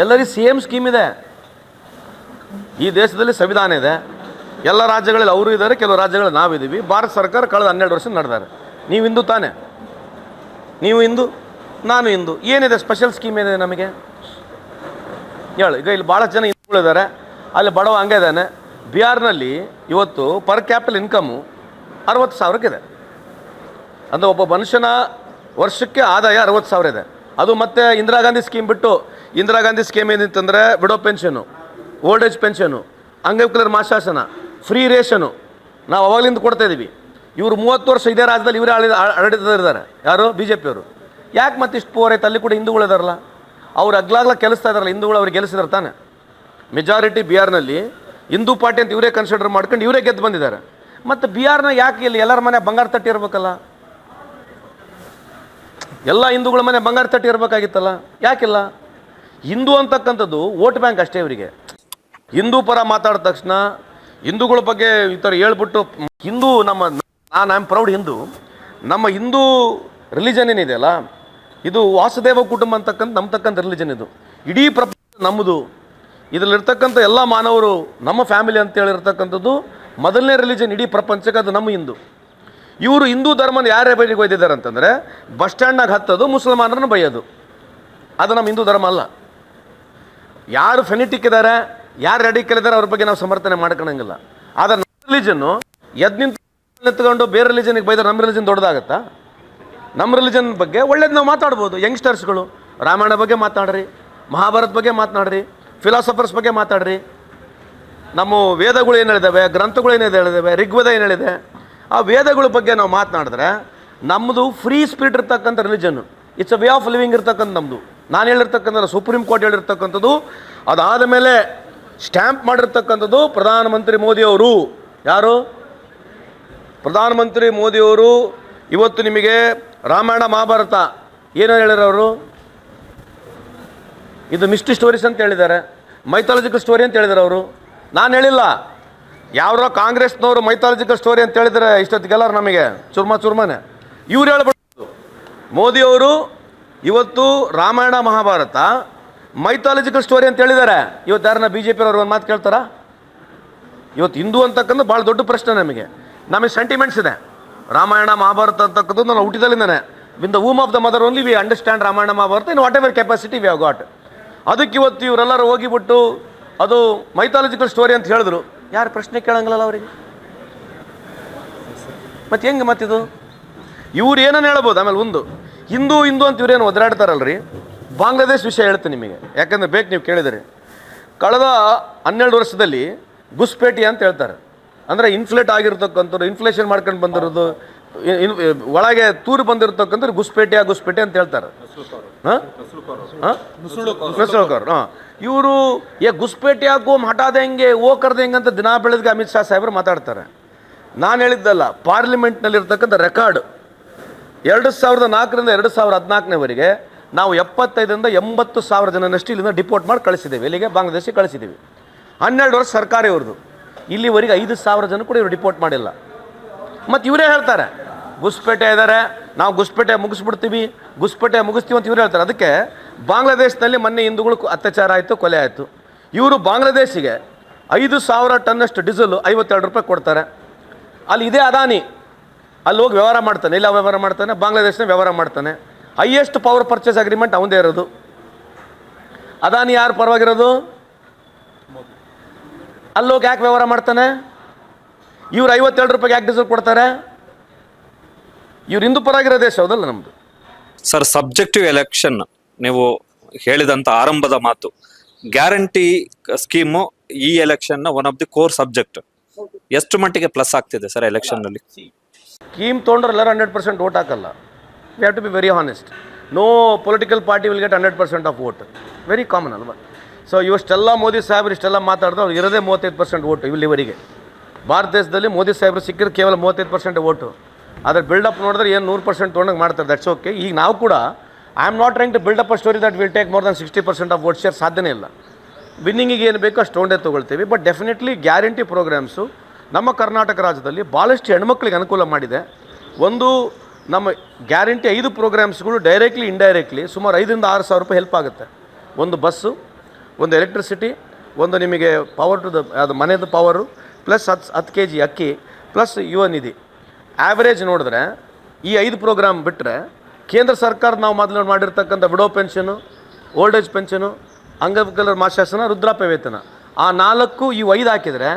ಎಲ್ಲರಿಗೂ ಸೇಮ್ ಸ್ಕೀಮ್ ಇದೆ. ಈ ದೇಶದಲ್ಲಿ ಸಂವಿಧಾನ ಇದೆ, ಎಲ್ಲ ರಾಜ್ಯಗಳಲ್ಲಿ ಅವರು ಇದ್ದಾರೆ, ಕೆಲವು ರಾಜ್ಯಗಳಲ್ಲಿ ನಾವಿದ್ದೀವಿ. ಭಾರತ ಸರ್ಕಾರ ಕಳೆದ 12 ವರ್ಷ ನಡೆದಾರೆ. ನೀವು ಹಿಂದೂ ತಾನೆ? ನೀವು ಹಿಂದೂ, ನಾನು ಹಿಂದೂ. ಏನಿದೆ ಸ್ಪೆಷಲ್ ಸ್ಕೀಮ್ ಏನಿದೆ ನಮಗೆ ಹೇಳು. ಈಗ ಇಲ್ಲಿ ಭಾಳ ಜನ ಹಿಂದೂಗಳಿದ್ದಾರೆ, ಅಲ್ಲಿ ಬಡವ ಹಂಗೆ ಇದ್ದಾನೆ. ಬಿಹಾರ್ನಲ್ಲಿ ಇವತ್ತು ಪರ್ ಕ್ಯಾಪಿಟಲ್ ಇನ್ಕಮು 60,000 ಅಂದರೆ ಒಬ್ಬ ಮನುಷ್ಯನ ವರ್ಷಕ್ಕೆ ಆದಾಯ 60,000 ಇದೆ. ಅದು ಮತ್ತೆ ಇಂದಿರಾ ಗಾಂಧಿ ಸ್ಕೀಮ್ ಬಿಟ್ಟು, ಇಂದಿರಾ ಗಾಂಧಿ ಸ್ಕೀಮ್ ಏನಿತ್ತಂದರೆ widow pension, old age pension, ಅಂಗವಿಕಲರ ಮಾಸಾಸನ, ಫ್ರೀ ರೇಷನು ನಾವು ಅವಾಗಲಿಂದ ಕೊಡ್ತಾ ಇದ್ದೀವಿ. ಇವರು 30 ವರ್ಷ ಇದೇ ರಾಜ್ಯದಲ್ಲಿ ಇವರೇ ಆಡಳಿತದಲ್ಲಿದ್ದಾರೆ. ಯಾರು? BJP ಅವರು. ಯಾಕೆ ಮತ್ತೆ ಇಷ್ಟು ಪೋರ್ ಐತೆ? ಅಲ್ಲಿ ಕೂಡ ಹಿಂದೂಗಳು ಇದಾರಲ್ಲ, ಅವ್ರು ಅಗ್ಲಾಗ್ಲ ಕೆಲಸ್ತಾ ಇದಾರಲ್ಲ, ಹಿಂದೂಗಳು ಅವ್ರಿಗೆ ಗೆಲ್ಲಿಸಿದಾರೆ ತಾನೆ. ಮೆಜಾರಿಟಿ ಬಿಹಾರ್ನಲ್ಲಿ ಹಿಂದೂ ಪಾರ್ಟಿ ಅಂತ ಇವರೇ ಕನ್ಸಿಡರ್ ಮಾಡ್ಕೊಂಡು ಇವರೇ ಗೆದ್ದು ಬಂದಿದ್ದಾರೆ. ಮತ್ತು ಬಿಹಾರ್ನ ಯಾಕೆ ಇಲ್ಲಿ ಎಲ್ಲರ ಮನೆ ಬಂಗಾರ ತಟ್ಟಿ ಇರಬೇಕಲ್ಲ? ಎಲ್ಲ ಹಿಂದೂಗಳ ಮನೆ ಬಂಗಾರ ತಟ್ಟಿ ಇರಬೇಕಾಗಿತ್ತಲ್ಲ, ಯಾಕಿಲ್ಲ? ಹಿಂದೂ ಅಂತಕ್ಕಂಥದ್ದು ವೋಟ್ ಬ್ಯಾಂಕ್ ಅಷ್ಟೇ ಇವರಿಗೆ. ಹಿಂದೂ ಪರ ಮಾತಾಡಿದ ತಕ್ಷಣ ಹಿಂದೂಗಳ ಬಗ್ಗೆ ಈ ಥರ ಹೇಳ್ಬಿಟ್ಟು Hindu I am proud Hindu. ನಮ್ಮ ಹಿಂದೂ ರಿಲಿಜನ್ ಏನಿದೆಯಲ್ಲ, ಇದು ವಾಸುದೇವ ಕುಟುಂಬ ಅಂತಕ್ಕಂಥ ನಂಬತಕ್ಕಂಥ ರಿಲಿಜನ್. ಇದು ಇಡೀ ಪ್ರಪಂಚ ನಮ್ಮದು. ಇದರಲ್ಲಿರ್ತಕ್ಕಂಥ ಎಲ್ಲ ಮಾನವರು ನಮ್ಮ ಫ್ಯಾಮಿಲಿ ಅಂತೇಳಿರ್ತಕ್ಕಂಥದ್ದು ಮೊದಲನೇ ರಿಲಿಜನ್ ಇಡೀ ಪ್ರಪಂಚಕ್ಕೆ, ಅದು ನಮ್ಮ ಹಿಂದೂ. ಇವರು ಹಿಂದೂ ಧರ್ಮನ ಯಾರೇ ಬೈಲಿಗೆ ಒಯ್ದಿದ್ದಾರೆ ಅಂತಂದರೆ ಬಸ್ ಸ್ಟ್ಯಾಂಡ್ನಾಗ ಹತ್ತೋದು, ಮುಸಲ್ಮಾನರನ್ನು ಬೈಯೋದು. ಅದು ನಮ್ಮ ಹಿಂದೂ ಧರ್ಮ ಅಲ್ಲ. ಯಾರು ಫೆನಿಟಿಕ್ ಇದ್ದಾರೆ, ಯಾರು ರೆಡಿಕಲ್ ಇದ್ದಾರೆ, ಅವ್ರ ಬಗ್ಗೆ ನಾವು ಸಮರ್ಥನೆ ಮಾಡ್ಕೊಳಂಗಿಲ್ಲ. ಆದರೆ ನಮ್ಮ ರಿಲಿಜನ್ನು ನಿಂತ್ಕೊಂಡು ಬೇರೆ ರಿಲಿಜನ್ಗೆ ಬೈದರೆ ನಮ್ಮ ರಿಲಿಜನ್ ದೊಡ್ಡದಾಗತ್ತಾ? ನಮ್ಮ ರಿಲಿಜನ್ ಬಗ್ಗೆ ಒಳ್ಳೇದು ನಾವು ಮಾತಾಡ್ಬೋದು. ಯಂಗ್ಸ್ಟರ್ಸ್ಗಳು ರಾಮಾಯಣ ಬಗ್ಗೆ ಮಾತಾಡ್ರಿ, ಮಹಾಭಾರತ ಬಗ್ಗೆ ಮಾತನಾಡ್ರಿ, ಫಿಲಾಸಫರ್ಸ್ ಬಗ್ಗೆ ಮಾತಾಡ್ರಿ. ನಮ್ಮ ವೇದಗಳು ಏನು ಹೇಳಿದಾವೆ, ಗ್ರಂಥಗಳು ಏನು ಹೇಳಿದಾವೆ, ಋಗ್ವೇದ ಏನು ಹೇಳಿದೆ, ಆ ವೇದಗಳ ಬಗ್ಗೆ ನಾವು ಮಾತನಾಡಿದ್ರೆ ನಮ್ಮದು ಫ್ರೀ ಸ್ಪಿರಿಟ್ ಇರ್ತಕ್ಕಂಥ religion, it's a way of living ಇರ್ತಕ್ಕಂಥ ನಮ್ಮದು. ನಾನು ಹೇಳಿರ್ತಕ್ಕಂಥ ಸುಪ್ರೀಂ ಕೋರ್ಟ್ ಹೇಳಿರ್ತಕ್ಕಂಥದ್ದು, ಅದಾದ ಮೇಲೆ ಸ್ಟ್ಯಾಂಪ್ ಮಾಡಿರ್ತಕ್ಕಂಥದ್ದು ಪ್ರಧಾನಮಂತ್ರಿ ಮೋದಿಯವರು. ಯಾರು? ಪ್ರಧಾನಮಂತ್ರಿ ಮೋದಿಯವರು. ಇವತ್ತು ನಿಮಗೆ ರಾಮಾಯಣ ಮಹಾಭಾರತ ಏನೋ ಹೇಳಿರೋರು, ಇದು ಮಿಸ್ಟ್ರಿ ಸ್ಟೋರೀಸ್ ಅಂತ ಹೇಳಿದ್ದಾರೆ, ಮೈಥಾಲಜಿಕಲ್ ಸ್ಟೋರಿ ಅಂತ ಹೇಳಿದ್ದಾರೆ ಅವರು. ನಾನು ಹೇಳಿಲ್ಲ. ಯಾರೋ ಕಾಂಗ್ರೆಸ್ನವರು ಮೈಥಾಲಜಿಕಲ್ ಸ್ಟೋರಿ ಅಂತ ಹೇಳಿದರೆ ಇಷ್ಟೊತ್ತಿಗೆಲ್ಲರೂ ನಮಗೆ ಚುರ್ಮಾನೆ. ಇವ್ರು ಹೇಳ್ಬಿಟ್ಟು ಮೋದಿಯವರು ಇವತ್ತು ರಾಮಾಯಣ ಮಹಾಭಾರತ ಮೈಥಾಲಜಿಕಲ್ ಸ್ಟೋರಿ ಅಂತ ಹೇಳಿದ್ದಾರೆ. ಇವತ್ತು ಯಾರನ್ನ BJP ಅವರು ಒಂದು ಮಾತು ಕೇಳ್ತಾರಾ? ಇವತ್ತು ಹಿಂದೂ ಅಂತಕ್ಕಂಥ ಭಾಳ ದೊಡ್ಡ ಪ್ರಶ್ನೆ. ನಮಗೆ ಸೆಂಟಿಮೆಂಟ್ಸ್ ಇದೆ. ರಾಮಾಯಣ ಮಹಾಭಾರತ ಅಂತಕ್ಕಂಥದ್ದು ನಾನು ಹುಟ್ಟಿದಲ್ಲಿಂದಾನೆ, in the womb of the mother only we understand Ramayana Mahabharata in whatever capacity we have got. ಅದಕ್ಕೆ ಇವತ್ತು ಇವರೆಲ್ಲರೂ ಹೋಗಿಬಿಟ್ಟು ಅದು ಮೈಥಾಲಜಿಕಲ್ ಸ್ಟೋರಿ ಅಂತ ಹೇಳಿದ್ರು. ಯಾರು ಪ್ರಶ್ನೆ ಕೇಳಂಗಿಲ್ಲ ಅವರಿಗೆ. ಮತ್ತೆ ಹೆಂಗೆ ಮತ್ತಿದು? ಇವ್ರು ಏನನ್ನು ಹೇಳ್ಬೋದು. ಆಮೇಲೆ ಒಂದು ಹಿಂದೂ ಅಂತ ಇವ್ರೇನು ಒದರಾಡ್ತಾರಲ್ರಿ, ಬಾಂಗ್ಲಾದೇಶ್ ವಿಷಯ ಹೇಳ್ತೀನಿ ನಿಮಗೆ, ಯಾಕಂದರೆ ಬೇಕು ನೀವು ಕೇಳಿದರೆ. ಕಳೆದ 12 ವರ್ಷದಲ್ಲಿ ಗುಸ್ಪೇಟಿ ಅಂತ ಹೇಳ್ತಾರೆ. ಅಂದರೆ ಇನ್ಫ್ಲೇಟ್ ಆಗಿರ್ತಕ್ಕಂಥವ್ರು, ಇನ್ಫ್ಲೇಷನ್ ಮಾಡ್ಕೊಂಡು ಬಂದಿರೋದು, ಒಳಗೆ ತೂರು ಬಂದಿರತಕ್ಕಂಥವ್ರು ಗುಸ್ಪೇಟೆ ಅಂತ ಹೇಳ್ತಾರೆ. ನುಸುಳುಕೋರ್. ಇವರು ಗುಸ್ಪೇಟೆ ಹಾಕೋ ಹಠಾದ ಹೆಂಗೆ ಓ ಕರ್ದ ಹೆಂಗೆ ಅಂತ ದಿನಾ ಬೆಳೆದ್ಗೆ ಅಮಿತ್ ಶಾ ಸಾಹೇಬರು ಮಾತಾಡ್ತಾರೆ. ನಾನು ಹೇಳಿದ್ದಲ್ಲ, ಪಾರ್ಲಿಮೆಂಟ್ನಲ್ಲಿರ್ತಕ್ಕಂಥ ರೆಕಾರ್ಡ್ 2004ರಿಂದ 2014ವರೆಗೆ ನಾವು 75ರಿಂದ 80,000 ಜನನಷ್ಟು ಇಲ್ಲಿಂದ ಡಿಪೋರ್ಟ್ ಮಾಡಿ ಕಳಿಸಿದ್ದೇವೆ. ಇಲ್ಲಿಗೆ ಬಾಂಗ್ಲಾದೇಶಕ್ಕೆ ಕಳಿಸಿದ್ದೀವಿ. 12 ವರ್ಷ ಸರ್ಕಾರ ಇವ್ರದ್ದು. ಇಲ್ಲಿವರೆಗೆ 5,000 ಜನ ಕೂಡ ಇವರು ಡಿಪೋರ್ಟ್ ಮಾಡಿಲ್ಲ. ಮತ್ತು ಇವರೇ ಹೇಳ್ತಾರೆ ಗುಸ್ಪೇಟೆ ಇದ್ದಾರೆ, ನಾವು ಗುಸ್ಪೇಟೆ ಮುಗಿಸ್ಬಿಡ್ತೀವಿ, ಗುಸ್ಪೇಟೆ ಮುಗಿಸ್ತೀವಿ ಅಂತ ಇವ್ರು ಹೇಳ್ತಾರೆ. ಅದಕ್ಕೆ ಬಾಂಗ್ಲಾದೇಶದಲ್ಲಿ ಮೊನ್ನೆ ಹಿಂದೂಗಳು ಅತ್ಯಾಚಾರ ಆಯಿತು, ಕೊಲೆ ಆಯಿತು. ಇವರು ಬಾಂಗ್ಲಾದೇಶಿಗೆ 5,000 ಟನ್ನಷ್ಟು ಡೀಸೆಲ್ 52 ರೂಪಾಯಿ ಕೊಡ್ತಾರೆ. ಅಲ್ಲಿ ಇದೇ ಅದಾನಿ ಅಲ್ಲಿ ಹೋಗಿ ವ್ಯವಹಾರ ಮಾಡ್ತಾನೆ, ಇಲ್ಲ ವ್ಯವಹಾರ ಮಾಡ್ತಾನೆ, ಬಾಂಗ್ಲಾದೇಶನ ವ್ಯವಹಾರ ಮಾಡ್ತಾನೆ. ಹೈಯೆಸ್ಟ್ ಪವರ್ ಪರ್ಚೇಸ್ ಅಗ್ರಿಮೆಂಟ್ ಅವಂದೇ ಇರೋದು. ಅದಾನಿ ಯಾರು ಪರವಾಗಿರೋದು? ಅಲ್ಲೋಗಿ ಯಾಕೆ ವ್ಯವಹಾರ ಮಾಡ್ತಾನೆ? ಇವ್ರು 52 ರೂಪಾಯಿಗೆ ಯಾಕೆ ಡೀಸೆಲ್ ಕೊಡ್ತಾರೆ? ಇವ್ರು ಹಿಂದೂ ಪರವಾಗಿರೋ ದೇಶ ಹೌದಲ್ಲ ನಮ್ಮದು. ಸರ್, ಸಬ್ಜೆಕ್ಟಿವ್ ಎಲೆಕ್ಷನ್ ನೀವು ಹೇಳಿದಂತ ಆರಂಭದ ಮಾತು, ಗ್ಯಾರಂಟಿ ಸ್ಕೀಮು ಈ election one of the core subject. ಎಷ್ಟು ಮಟ್ಟಿಗೆ ಪ್ಲಸ್ ಆಗ್ತಿದೆ ಸರ್ ಎಲೆಕ್ಷನ್ ನಲ್ಲಿ? ಸ್ಕೀಮ್ ತೊಗೊಂಡ್ರೆ ಎಲ್ಲರೂ 100% ವೋಟ್ ಹಾಕಲ್ಲ. We have to be very honest. No political party will get 100% of vote. Very common ಅಲ್ವಾ? ಸೊ ಇವಷ್ಟೆಲ್ಲ ಮೋದಿ ಸಾಹೇಬ್ರು ಇಷ್ಟೆಲ್ಲ ಮಾತಾಡಿದ್ರೆ ಅವ್ರು ಇರೋದೇ 35% ವೋಟು ಇಲ್ಲಿವರೆಗೆ. ಭಾರತ ದೇಶದಲ್ಲಿ ಮೋದಿ ಸಾಹೇಬ್ರು ಸಿಕ್ಕಿದ್ರೆ ಕೇವಲ 35% ವೋಟು. ಅದ್ರ ಬಿಲ್ಡಪ್ ನೋಡಿದ್ರೆ ಏನು 100% ತೊಗೊಂಡಾಗ ಮಾಡ್ತಾರೆ. That's okay. ಈಗ ನಾವು ಕೂಡ I am not trying to build up a story that will take more than 60% of vote share. ಸಾಧ್ಯನೇ ಇಲ್ಲ. ವಿನ್ನಿಂಗಿಗೆ ಏನು ಬೇಕೋ ಅಷ್ಟು ತೊಗೊಂಡೇ ತೊಗೊಳ್ತೀವಿ. ಬಟ್ ಡೆಫಿನೆಟ್ಲಿ ಗ್ಯಾರಂಟಿ ಪ್ರೋಗ್ರಾಮ್ಸು ನಮ್ಮ ಕರ್ನಾಟಕ ರಾಜ್ಯದಲ್ಲಿ ಭಾಳಷ್ಟು ಹೆಣ್ಮಕ್ಳಿಗೆ ಅನುಕೂಲ ಮಾಡಿದೆ. ಒಂದು ನಮ್ಮ ಗ್ಯಾರಂಟಿ 5 ಪ್ರೋಗ್ರಾಮ್ಸ್ಗಳು ಡೈರೆಕ್ಟ್ಲಿ ಇಂಡೈರೆಕ್ಟ್ಲಿ ಸುಮಾರು 5,000 to 6,000 ರೂಪಾಯಿ ಹೆಲ್ಪ್ ಆಗುತ್ತೆ. ಒಂದು ಬಸ್ಸು, ಒಂದು ಎಲೆಕ್ಟ್ರಿಸಿಟಿ, ಒಂದು ನಿಮಗೆ ಪವರ್ ಟು ಅದು ಮನೆಯದು ಪವರು, ಪ್ಲಸ್ 10 kg ಅಕ್ಕಿ, ಪ್ಲಸ್ ಯುವ ನಿಧಿ. ಆ್ಯಾವ್ರೇಜ್ ನೋಡಿದ್ರೆ ಈ 5 ಪ್ರೋಗ್ರಾಮ್ ಬಿಟ್ಟರೆ ಕೇಂದ್ರ ಸರ್ಕಾರ ನಾವು ಮೊದಲು ಮಾಡಿರ್ತಕ್ಕಂಥ widow pension, old age pension, ಅಂಗವಿಕಲರ ಮಾಸಾಸನ, ವೃದ್ಧಾಪ್ಯ ವೇತನ, ಆ 4 ಇವು 5 ಹಾಕಿದರೆ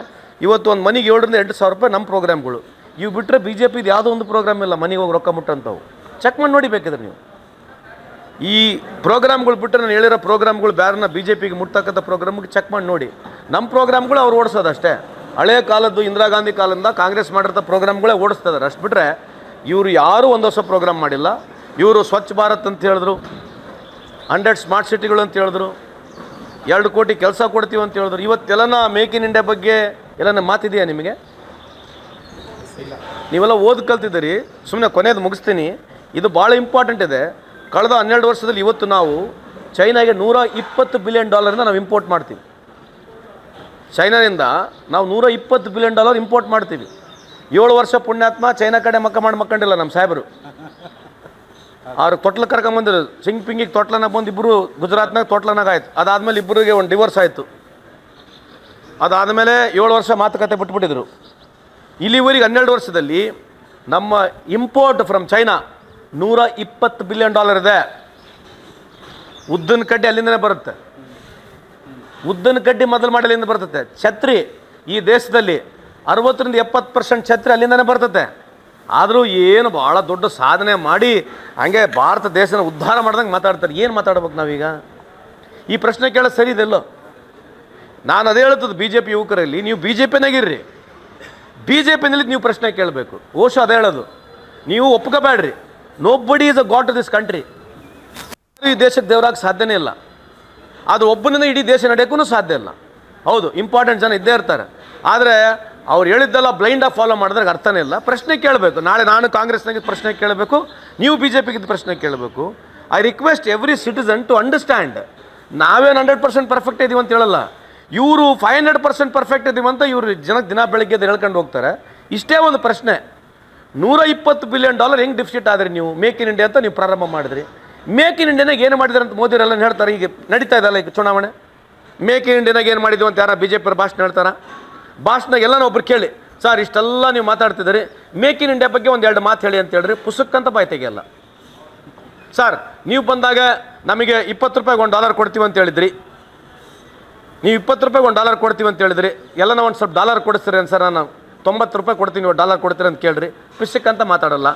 ಇವತ್ತು ಒಂದು ಮನೆಗೆ 7,000 to 8,000 ರೂಪಾಯಿ ನಮ್ಮ ಪ್ರೋಗ್ರಾಮ್ಗಳು. ಇವು ಬಿಟ್ಟರೆ ಬಿ ಜೆ ಪಿದು ಯಾವುದೋ ಒಂದು ಪ್ರೋಗ್ರಾಮ್ ಇಲ್ಲ ಮನೆಗೆ ಹೋಗಿ ರೊಕ್ಕ ಮುಟ್ಟಂಥವು. ಚೆಕ್ ಮಾಡಿ ನೋಡಿ ಬೇಕಿದ್ರೆ ನೀವು. ಈ ಪ್ರೋಗ್ರಾಮ್ಗಳು ಬಿಟ್ಟರೆ ನಾನು ಹೇಳಿರೋ ಪ್ರೋಗ್ರಾಮ್ಗಳು ಬೇರೆನ ಬಿ ಜೆ ಪಿಗೆ ಮುಟ್ತಕ್ಕಂಥ ಪ್ರೋಗ್ರಾಮ್ಗೆ ಚೆಕ್ ಮಾಡಿ ನೋಡಿ. ನಮ್ಮ ಪ್ರೋಗ್ರಾಮ್ಗಳು ಅವ್ರು ಓಡಿಸೋದಷ್ಟೇ. ಹಳೆಯ ಕಾಲದ್ದು ಇಂದಿರಾ ಗಾಂಧಿ ಕಾಲದಿಂದ ಕಾಂಗ್ರೆಸ್ ಮಾಡಿರೋ ಪ್ರೋಗ್ರಾಮ್ಗಳೇ ಓಡಿಸ್ತಿದ್ದಾರೆ. ಅಷ್ಟು ಬಿಟ್ಟರೆ ಇವರು ಯಾರೂ ಒಂದು ಹೊಸ ಪ್ರೋಗ್ರಾಮ್ ಮಾಡಿಲ್ಲ. ಇವರು ಸ್ವಚ್ಛ ಭಾರತ್ ಅಂತ ಹೇಳಿದ್ರು, 100 ಸ್ಮಾರ್ಟ್ ಸಿಟಿಗಳು ಅಂತ ಹೇಳಿದ್ರು, 2 ಕೋಟಿ ಕೆಲಸ ಕೊಡ್ತೀವಿ ಅಂತ ಹೇಳಿದ್ರು. ಇವತ್ತೆಲ್ಲನ ಮೇಕ್ ಇನ್ ಇಂಡಿಯಾ ಬಗ್ಗೆ ಎಲ್ಲನ ಮಾತಿದೆಯಾ ನಿಮಗೆ? ನೀವೆಲ್ಲ ಓದ್ ಕಲ್ತಿದ್ದೀರಿ. ಸುಮ್ಮನೆ ಕೊನೆಯದು ಮುಗಿಸ್ತೀನಿ. ಇದು ಭಾಳ ಇಂಪಾರ್ಟೆಂಟ್ ಇದೆ. ಕಳೆದ 12 ವರ್ಷದಲ್ಲಿ ಇವತ್ತು ನಾವು ಚೈನಾಗೆ $120 ಬಿಲಿಯನ್ ನಾವು ಇಂಪೋರ್ಟ್ ಮಾಡ್ತೀವಿ. ಚೈನಾದಿಂದ ನಾವು $120 ಬಿಲಿಯನ್ ಇಂಪೋರ್ಟ್ ಮಾಡ್ತೀವಿ. 7 ವರ್ಷ ಪುಣ್ಯಾತ್ಮ ಚೈನಾ ಕಡೆ ಮಕ್ಕಂಡಿಲ್ಲ ನಮ್ಮ ಸಾಹೇಬರು. ಅವ್ರು ತೊಟ್ಲ ಕರ್ಕೊಂಬಂದಿರು. ಪಿಂಗಿಗೆ ತೊಟ್ಲನಾಗ ಬಂದು ಇಬ್ಬರು ಗುಜರಾತ್ನಾಗ ತೊಟ್ಲನಾಗ ಆಯ್ತು. ಅದಾದಮೇಲೆ ಇಬ್ಬರಿಗೆ ಒಂದು ಡಿವೋರ್ಸ್ ಆಯಿತು. ಅದಾದಮೇಲೆ 7 ವರ್ಷ ಮಾತುಕತೆ ಬಿಟ್ಬಿಟ್ಟಿದ್ರು. ಇಲ್ಲಿವರೆಗೆ 12 ವರ್ಷದಲ್ಲಿ ನಮ್ಮ ಇಂಪೋರ್ಟ್ ಫ್ರಮ್ ಚೈನಾ $120 ಬಿಲಿಯನ್ ಇದೆ. ಉದ್ದಿನ ಕಡ್ಡಿ ಅಲ್ಲಿಂದನೇ ಬರುತ್ತೆ. ಉದ್ದಿನ ಕಡ್ಡಿ ಮೊದಲು ಮಾಡಿ ಅಲ್ಲಿಂದ ಬರ್ತದೆ. ಛತ್ರಿ ಈ ದೇಶದಲ್ಲಿ 60% to 70% ಛತ್ರಿ ಅಲ್ಲಿಂದನೇ ಬರ್ತದೆ. ಆದರೂ ಏನು ಭಾಳ ದೊಡ್ಡ ಸಾಧನೆ ಮಾಡಿ ಹಂಗೆ ಭಾರತ ದೇಶನ ಉದ್ಧಾರ ಮಾಡ್ದಂಗೆ ಮಾತಾಡ್ತಾರೆ. ಏನು ಮಾತಾಡ್ಬೇಕು ನಾವೀಗ? ಈ ಪ್ರಶ್ನೆ ಕೇಳೋದು ಸರಿ ಇದೆಲ್ಲೋ? ನಾನು ಅದೇ ಹೇಳ್ತದ್ದು ಬಿ ಜೆ ಪಿ ಯುವಕರಲ್ಲಿ, ನೀವು ಬಿ ಜೆ ಪಿನಾಗಿರ್ರಿ, ಬಿ ಜೆ ಪಿನಲ್ಲಿ ನೀವು ಪ್ರಶ್ನೆ ಕೇಳಬೇಕು. ಓಶೋ ಅದೇ ಹೇಳೋದು, ನೀವು ಒಪ್ಕೋಬೇಡ್ರಿ. Nobody is a god to this country. ಈ ದೇಶಕ್ಕೆ ದೇವರಾಗ ಸಾಧ್ಯನೇ ಇಲ್ಲ. ಅದು ಒಬ್ಬನಿಂದ ಇಡೀ ದೇಶ ನಡೆಯೋಕ್ಕೂ ಸಾಧ್ಯ ಇಲ್ಲ. ಹೌದು, ಇಂಪಾರ್ಟೆಂಟ್ ಜನ ಇದ್ದೇ ಇರ್ತಾರೆ. ಆದರೆ ಅವ್ರು ಹೇಳಿದ್ದೆಲ್ಲ ಬ್ಲೈಂಡಾಗಿ ಫಾಲೋ ಮಾಡಿದ್ರೆ ಅರ್ಥನೇ ಇಲ್ಲ. ಪ್ರಶ್ನೆ ಕೇಳಬೇಕು. ನಾಳೆ ನಾನು ಕಾಂಗ್ರೆಸ್ನಾಗಿದ್ದ ಪ್ರಶ್ನೆ ಕೇಳಬೇಕು, ನೀವು ಬಿ ಜೆ ಪಿಗಿದ್ದ ಪ್ರಶ್ನೆ ಕೇಳಬೇಕು. I request every citizen to understand. ನಾವೇನು 100% ಪರ್ಫೆಕ್ಟ್ ಇದೀವಿ ಅಂತ ಹೇಳಲ್ಲ. ಇವರು 500% ಪರ್ಫೆಕ್ಟ್ ಇದೀವಿ ಅಂತ ಇವರು ಜನಕ್ಕೆ ದಿನ ಬೆಳಗ್ಗೆ ಹೇಳ್ಕೊಂಡು ಹೋಗ್ತಾರೆ. ಇಷ್ಟೇ ಒಂದು ಪ್ರಶ್ನೆ, $120 ಬಿಲಿಯನ್ ಹೆಂಗೆ ಡೆಫಿಸಿಟ್ ಆದರೆ ನೀವು ಮೇಕ್ ಇನ್ ಇಂಡಿಯಾ ಅಂತ ನೀವು ಪ್ರಾರಂಭ ಮಾಡಿದ್ರಿ. ಮೇಕ್ ಇನ್ ಇಂಡಿಯಾನಾಗ ಏನು ಮಾಡಿದಾರೆ ಅಂತ ಮೋದಿಯವರೆಲ್ಲ ಹೇಳ್ತಾರೆ. ಈಗ ನಡೀತಾ ಇದಲ್ಲ ಈಗ ಚುನಾವಣೆ, ಮೇಕ್ ಇನ್ ಇಂಡಿಯಾನಾಗ ಏನು ಮಾಡಿದ್ವಿ ಅಂತ ಯಾರು ಬಿ ಜೆ ಪಿ ಭಾಷಣ ಹೇಳ್ತಾರೆ. ಭಾಷಣಾಗ ಎಲ್ಲನೂ ಒಬ್ರು ಕೇಳಿ, ಸರ್ ಇಷ್ಟೆಲ್ಲ ನೀವು ಮಾತಾಡ್ತಿದ್ದೀರಿ, ಮೇಕ್ ಇನ್ ಇಂಡಿಯಾ ಬಗ್ಗೆ 1-2 ಮಾತು ಹೇಳಿ ಅಂತ ಹೇಳ್ರಿ. ಪುಸ್ತಕಂತ ಬಾಯಿ ತೆಗೆಯಲ್ಲ. ಸರ್ ನೀವು ಬಂದಾಗ ನಮಗೆ $20 $1 ಕೊಡ್ತೀವಿ ಅಂತ ಹೇಳಿದ್ರಿ, ನೀವು $20 $1 ಕೊಡ್ತೀವಿ ಅಂತ ಹೇಳಿದ್ರಿ. ಎಲ್ಲ ನಾವು ಒಂದು ಸ್ವಲ್ಪ ಡಾಲರ್ ಕೊಡಿಸ್ತೀರಿ ಅಂತ ಸರ್, ನಾನು $90 ಕೊಡ್ತೀನಿ, ನೀವು $1 ಕೊಡ್ತೀರಿ ಅಂತ ಕೇಳ್ರಿ. ಪುಸ್ತಕಂತ ಮಾತಾಡಲ್ಲ.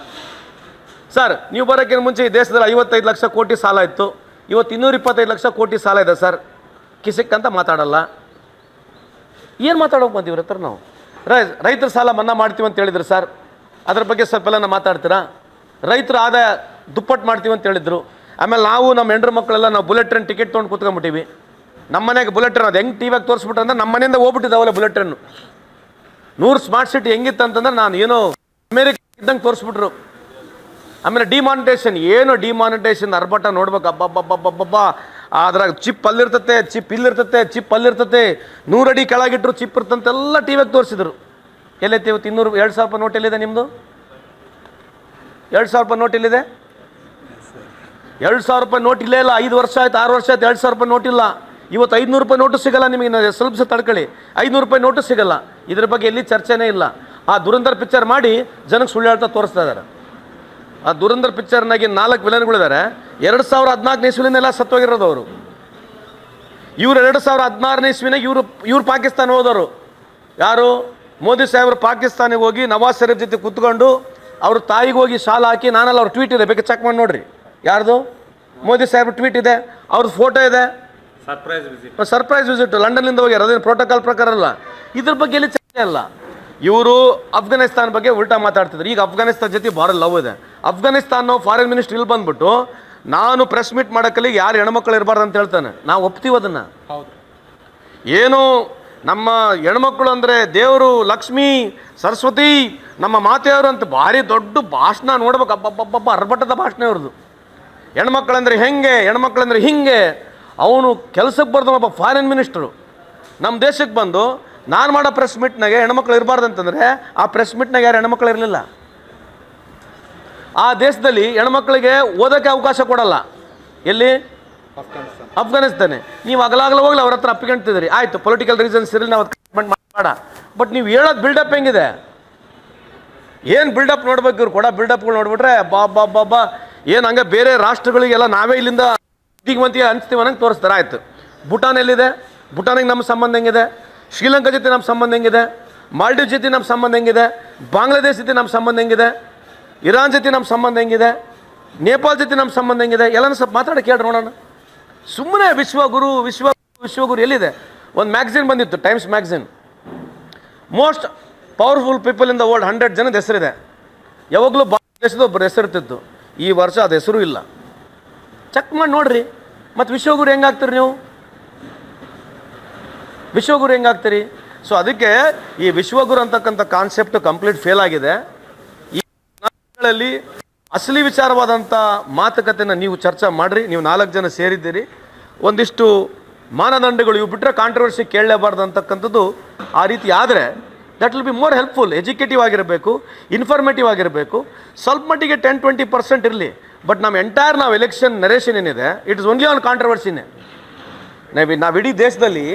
ಸರ್ ನೀವು ಬರೋಕ್ಕಿಂತ ಮುಂಚೆ ಈ ದೇಶದಲ್ಲಿ 55 ಲಕ್ಷ ಕೋಟಿ ಸಾಲ ಇತ್ತು, ಇವತ್ತು 225 ಲಕ್ಷ ಕೋಟಿ ಸಾಲ ಇದೆ ಸರ್, ಕಿಸಕ್ಕಂತ ಮಾತಾಡಲ್ಲ. ಏನು ಮಾತಾಡೋಕೆ ಬಂದೀವಿ ಹತ್ರ ನಾವು? ರೈತರ ಸಾಲ ಮನ್ನಾ ಮಾಡ್ತೀವಿ ಅಂತ ಹೇಳಿದ್ರು ಸರ್, ಅದ್ರ ಬಗ್ಗೆ ಸ್ವಲ್ಪ ಎಲ್ಲ ಮಾತಾಡ್ತೀರಾ? ರೈತರ ಆದಾಯ ದುಪ್ಪಟ್ಟು ಮಾಡ್ತೀವಿ ಅಂತ ಹೇಳಿದ್ರು. ಆಮೇಲೆ ನಾವು ನಮ್ಮ ಹೆಂಡ್ರ ಮಕ್ಕಳೆಲ್ಲ ನಾವು ಬುಲೆಟ್ ಟ್ರೈನ್ ಟಿಕೆಟ್ ತೊಗೊಂಡು ಕೂತ್ಕೊಂಡ್ಬಿಟ್ಟಿವಿ. ನಮ್ಮ ಮನೆಗೆ ಬುಲೆಟ್ ಟ್ರೈನ್ ಅದು ಹೆಂಗೆ ಟಿ ವಿಯಾಗ ತೋರಿಸ್ಬಿಟ್ರೆ ಅಂದ್ರೆ ನಮ್ಮ ಮನೆಯಿಂದ ಹೋಗ್ಬಿಟ್ಟಿದ್ದಾವಲ್ಲ ಬುಲೆಟ್ ಟ್ರೈನು. 100 ಸ್ಮಾರ್ಟ್ ಸಿಟಿ ಹೆಂಗಿತ್ತು ಅಂತಂದ್ರೆ ನಾನು ಏನೋ ಅಮೇರಿಕ ಇದ್ದಂಗೆ ತೋರಿಸ್ಬಿಟ್ರು. ಆಮೇಲೆ ಡಿಮಾನಿಟೇಷನ್, ಏನು ಡಿಮಾನಿಟೇಷನ್ ಅರ್ಭಟ ನೋಡ್ಬೇಕು. ಅಬ್ಬಬ್ಬಬ್ಬಬ್ಬಬ್ಬ, ಅದ್ರಾಗ ಚಿಪ್ ಅಲ್ಲಿರ್ತತೆ, ಚಿಪ್ ಇಲ್ಲಿರ್ತತೆ, ಚಿಪ್ ಅಲ್ಲಿರ್ತತೆ, 100 ಅಡಿ ಕೆಳಗಿಟ್ರು ಚಿಪ್ ಇರ್ತಂತೆಲ್ಲ ಟಿ ವಿಗೆ ತೋರಿಸಿದ್ರು. ಎಲ್ಲೈತೆ ಇವತ್ತು 2,000 ರೂಪಾಯಿ ನೋಟ್ ಎಲ್ಲಿದೆ ನಿಮ್ಮದು? 2,000 ರೂಪಾಯಿ ನೋಟ್ ಎಲ್ಲಿದೆ? 2,000 ರೂಪಾಯಿ ನೋಟ್ ಇಲ್ಲೇ ಇಲ್ಲ. 5 ವರ್ಷ ಆಯ್ತು, 6 ವರ್ಷ ಆಯ್ತು, 2,000 ರೂಪಾಯಿ ನೋಟ್ ಇಲ್ಲ. ಇವತ್ತು 500 ರೂಪಾಯಿ ನೋಟು ಸಿಗಲ್ಲ ನಿಮಗೆ. ಸ್ವಲ್ಪ ತಡ್ಕೊಳ್ಳಿ, 500 ರೂಪಾಯಿ ನೋಟು ಸಿಗಲ್ಲ. ಇದ್ರ ಬಗ್ಗೆ ಎಲ್ಲಿ ಚರ್ಚೆನೇ ಇಲ್ಲ. ಆ ದುರಂಧರ್ ಪಿಕ್ಚರ್ ಮಾಡಿ ಜನಕ್ಕೆ ಸುಳ್ಳು ಹೇಳ್ತಾ ತೋರಿಸ್ತಾ ಇದ್ದಾರೆ. ಆ ದುರಂಧರ್ ಪಿಕ್ಚರ್ನಾಗಿ 4 ವಿಲನ್ಗಳಿದ್ದಾರೆ. 2014 ಇಸ್ವಿನೆಲ್ಲ ಸತ್ತೋಗಿರೋದು ಅವರು. ಇವರು 2016 ಇಸ್ವಿನಾಗ ಇವ್ರು ಪಾಕಿಸ್ತಾನ ಹೋದವರು. ಯಾರು? ಮೋದಿ ಸಾಹೇಬರು ಪಾಕಿಸ್ತಾನಿಗೆ ಹೋಗಿ ನವಾಜ್ ಶರೀಫ್ ಜೊತೆ ಕೂತ್ಕೊಂಡು ಅವ್ರ ತಾಯಿಗೆ ಹೋಗಿ ಶಾಲ ಹಾಕಿ, ನಾನೆಲ್ಲ ಅವ್ರ ಟ್ವೀಟ್ ಇದೆ, ಬೇಕಾದ್ರೆ ಚೆಕ್ ಮಾಡಿ ನೋಡ್ರಿ. ಯಾರ್ದು? ಮೋದಿ ಸಾಹೇಬ್ರ ಟ್ವೀಟ್ ಇದೆ, ಅವ್ರದ್ದು ಫೋಟೋ ಇದೆ. ಸರ್ಪ್ರೈಸ್ ವಿಸಿಟ್ ಲಂಡನ್ನಿಂದ ಹೋಗ್ಯಾರ. ಅದೇನು ಪ್ರೋಟೋಕಾಲ್ ಪ್ರಕಾರ ಅಲ್ಲ. ಇದ್ರ ಬಗ್ಗೆ ಎಲ್ಲಿ ಚರ್ಚೆ ಅಲ್ಲ. ಇವರು ಅಫ್ಘಾನಿಸ್ತಾನ ಬಗ್ಗೆ ಉಲ್ಟಾ ಮಾತಾಡ್ತಿದ್ರು. ಈಗ ಅಫ್ಘಾನಿಸ್ತಾನ ಜೊತೆ ಭಾಳ ಲವ್ ಇದೆ. ಅಫ್ಘಾನಿಸ್ತಾನ ಫಾರಿನ್ ಮಿನಿಸ್ಟರ್ ಇಲ್ಲಿ ಬಂದ್ಬಿಟ್ಟು ನಾನು ಪ್ರೆಸ್ ಮೀಟ್ ಮಾಡೋಕ್ಕಲ್ಲಿ ಯಾರು ಹೆಣ್ಮಕ್ಳು ಇರಬಾರ್ದು ಅಂತ ಹೇಳ್ತಾನೆ. ನಾವು ಒಪ್ತೀವಿ ಅದನ್ನು. ಏನು ನಮ್ಮ ಹೆಣ್ಮಕ್ಳು ಅಂದರೆ ದೇವರು, ಲಕ್ಷ್ಮೀ, ಸರಸ್ವತಿ, ನಮ್ಮ ಮಾತೆಯವರು ಅಂತ ಭಾರಿ ದೊಡ್ಡ ಭಾಷಣ ನೋಡ್ಬೇಕು. ಅಬ್ಬಬ್ಬಬ್ಬ, ಅರ್ಭಟದ ಭಾಷಣ ಇವ್ರದ್ದು. ಹೆಣ್ಮಕ್ಳಂದ್ರೆ ಹೆಂಗೆ, ಹೆಣ್ಮಕ್ಳಂದ್ರೆ ಹಿಂಗೆ. ಅವನು ಕೆಲಸಕ್ಕೆ ಬರ್ದ ಒಬ್ಬ ಫಾರಿನ್ ಮಿನಿಸ್ಟರು ನಮ್ಮ ದೇಶಕ್ಕೆ ಬಂದು ನಾನು ಮಾಡೋ ಪ್ರೆಸ್ ಮೀಟ್ನಾಗೆ ಹೆಣ್ಮಕ್ಳು ಇರಬಾರ್ದು ಅಂತಂದರೆ, ಆ ಪ್ರೆಸ್ ಮೀಟ್ನಾಗ ಯಾರು ಹೆಣ್ಮಕ್ಳು ಇರಲಿಲ್ಲ. ಆ ದೇಶದಲ್ಲಿ ಹೆಣ್ಮಕ್ಳಿಗೆ ಓದೋಕ್ಕೆ ಅವಕಾಶ ಕೊಡಲ್ಲ. ಎಲ್ಲಿ? ಅಫ್ಘಾನಿಸ್ತಾನ. ನೀವು ಅಗಲಾಗಲ ಹೋಗ್ಲಿ ಅವ್ರ ಹತ್ರ ಅಪ್ಪಿಕೊಂತಿದ್ರಿ. ಆಯಿತು, ಪೊಲಿಟಿಕಲ್ ರೀಸನ್ಸ್ ಇರಲಿ, ನಾವು ಕಮೆಂಟ್ ಮಾಡ. ಬಟ್ ನೀವು ಹೇಳೋದು ಬಿಲ್ಡಪ್ ಹೆಂಗಿದೆ? ಏನು ಬಿಲ್ಡಪ್ ನೋಡ್ಬೇಕು ಇವ್ರು ಕೊಡೋ ಬಿಲ್ಡಪ್ಗಳು ನೋಡ್ಬಿಟ್ರೆ ಬಾ ಏನು ಹಂಗೆ ಬೇರೆ ರಾಷ್ಟ್ರಗಳಿಗೆಲ್ಲ ನಾವೇ ಇಲ್ಲಿಂದ ದಿಗ್ಮಂತಿಗೆ ಅನಿಸ್ತೀವಿ ಅನ್ನಂಗೆ ತೋರಿಸ್ತಾರೆ. ಆಯಿತು, ಭೂಟಾನ್ ಎಲ್ಲಿದೆ? ಭೂಟಾನಿಗೆ ನಮ್ಮ ಸಂಬಂಧ ಹೆಂಗಿದೆ? ಶ್ರೀಲಂಕಾ ಜೊತೆ ನಮ್ಮ ಸಂಬಂಧ ಹೆಂಗಿದೆ? ಮಾಲ್ಡೀವ್ ಜೊತೆ ನಮ್ಮ ಸಂಬಂಧ ಹೆಂಗಿದೆ? ಬಾಂಗ್ಲಾದೇಶ ಜೊತೆ ನಮ್ಮ ಸಂಬಂಧ ಹೆಂಗಿದೆ? ಇರಾನ್ ಜೊತೆ ನಮ್ಮ ಸಂಬಂಧ ಹೆಂಗಿದೆ? ನೇಪಾಳ ಜೊತೆ ನಮ್ಮ ಸಂಬಂಧ ಹೆಂಗಿದೆ? ಎಲ್ಲನೂ ಸ್ವಲ್ಪ ಮಾತಾಡಿ ಕೇಳಿ ನೋಡೋಣ. ಸುಮ್ಮನೆ ವಿಶ್ವಗುರು ಎಲ್ಲಿದೆ? ಒಂದು ಮ್ಯಾಗ್ಝಿನ್ ಬಂದಿತ್ತು, times magazine, most powerful people in the world 100 ಜನದ ಹೆಸರಿದೆ. ಯಾವಾಗಲೂ ಭಾರತ ಒಬ್ಬರು ಹೆಸರಿರ್ತಿತ್ತು. ಈ ವರ್ಷ ಅದು ಹೆಸರು ಇಲ್ಲ. ಚೆಕ್ ಮಾಡಿ ನೋಡ್ರಿ. ಮತ್ತು ವಿಶ್ವಗುರು ಹೆಂಗಾಗ್ತೀರಿ ನೀವು? ವಿಶ್ವಗುರು ಹೆಂಗಾಗ್ತೀರಿ? ಸೊ ಅದಕ್ಕೆ ಈ ವಿಶ್ವಗುರು ಅಂತಕ್ಕಂಥ ಕಾನ್ಸೆಪ್ಟ್ ಕಂಪ್ಲೀಟ್ ಫೇಲ್ ಆಗಿದೆ. ಈ ಗಳಲ್ಲಿ ಅಸಲಿ ವಿಚಾರವಾದಂಥ ಮಾತುಕತೆನ ನೀವು ಚರ್ಚೆ ಮಾಡಿರಿ. ನೀವು 4 ಜನ ಸೇರಿದ್ದೀರಿ. ಒಂದಿಷ್ಟು ಮಾನದಂಡಗಳು ಇವು ಬಿಟ್ಟರೆ ಕಾಂಟ್ರವರ್ಸಿ ಕೇಳಲೇಬಾರ್ದು ಅಂತಕ್ಕಂಥದ್ದು. ಆ ರೀತಿ ಆದರೆ that will be more helpful. Executive ಆಗಿರಬೇಕು, ಇನ್ಫಾರ್ಮೇಟಿವ್ ಆಗಿರಬೇಕು. ಸ್ವಲ್ಪ ಮಟ್ಟಿಗೆ 10-20% ಇರಲಿ. ಬಟ್ ನಾವು ಎಲೆಕ್ಷನ್ ನರೇಷನ್ ಏನಿದೆ, ಇಟ್ ಇಸ್ ಓನ್ಲಿ ಆನ್ ಕಾಂಟ್ರವರ್ಸಿನೇ. ನಾವು ಇಡೀ ದೇಶದಲ್ಲಿ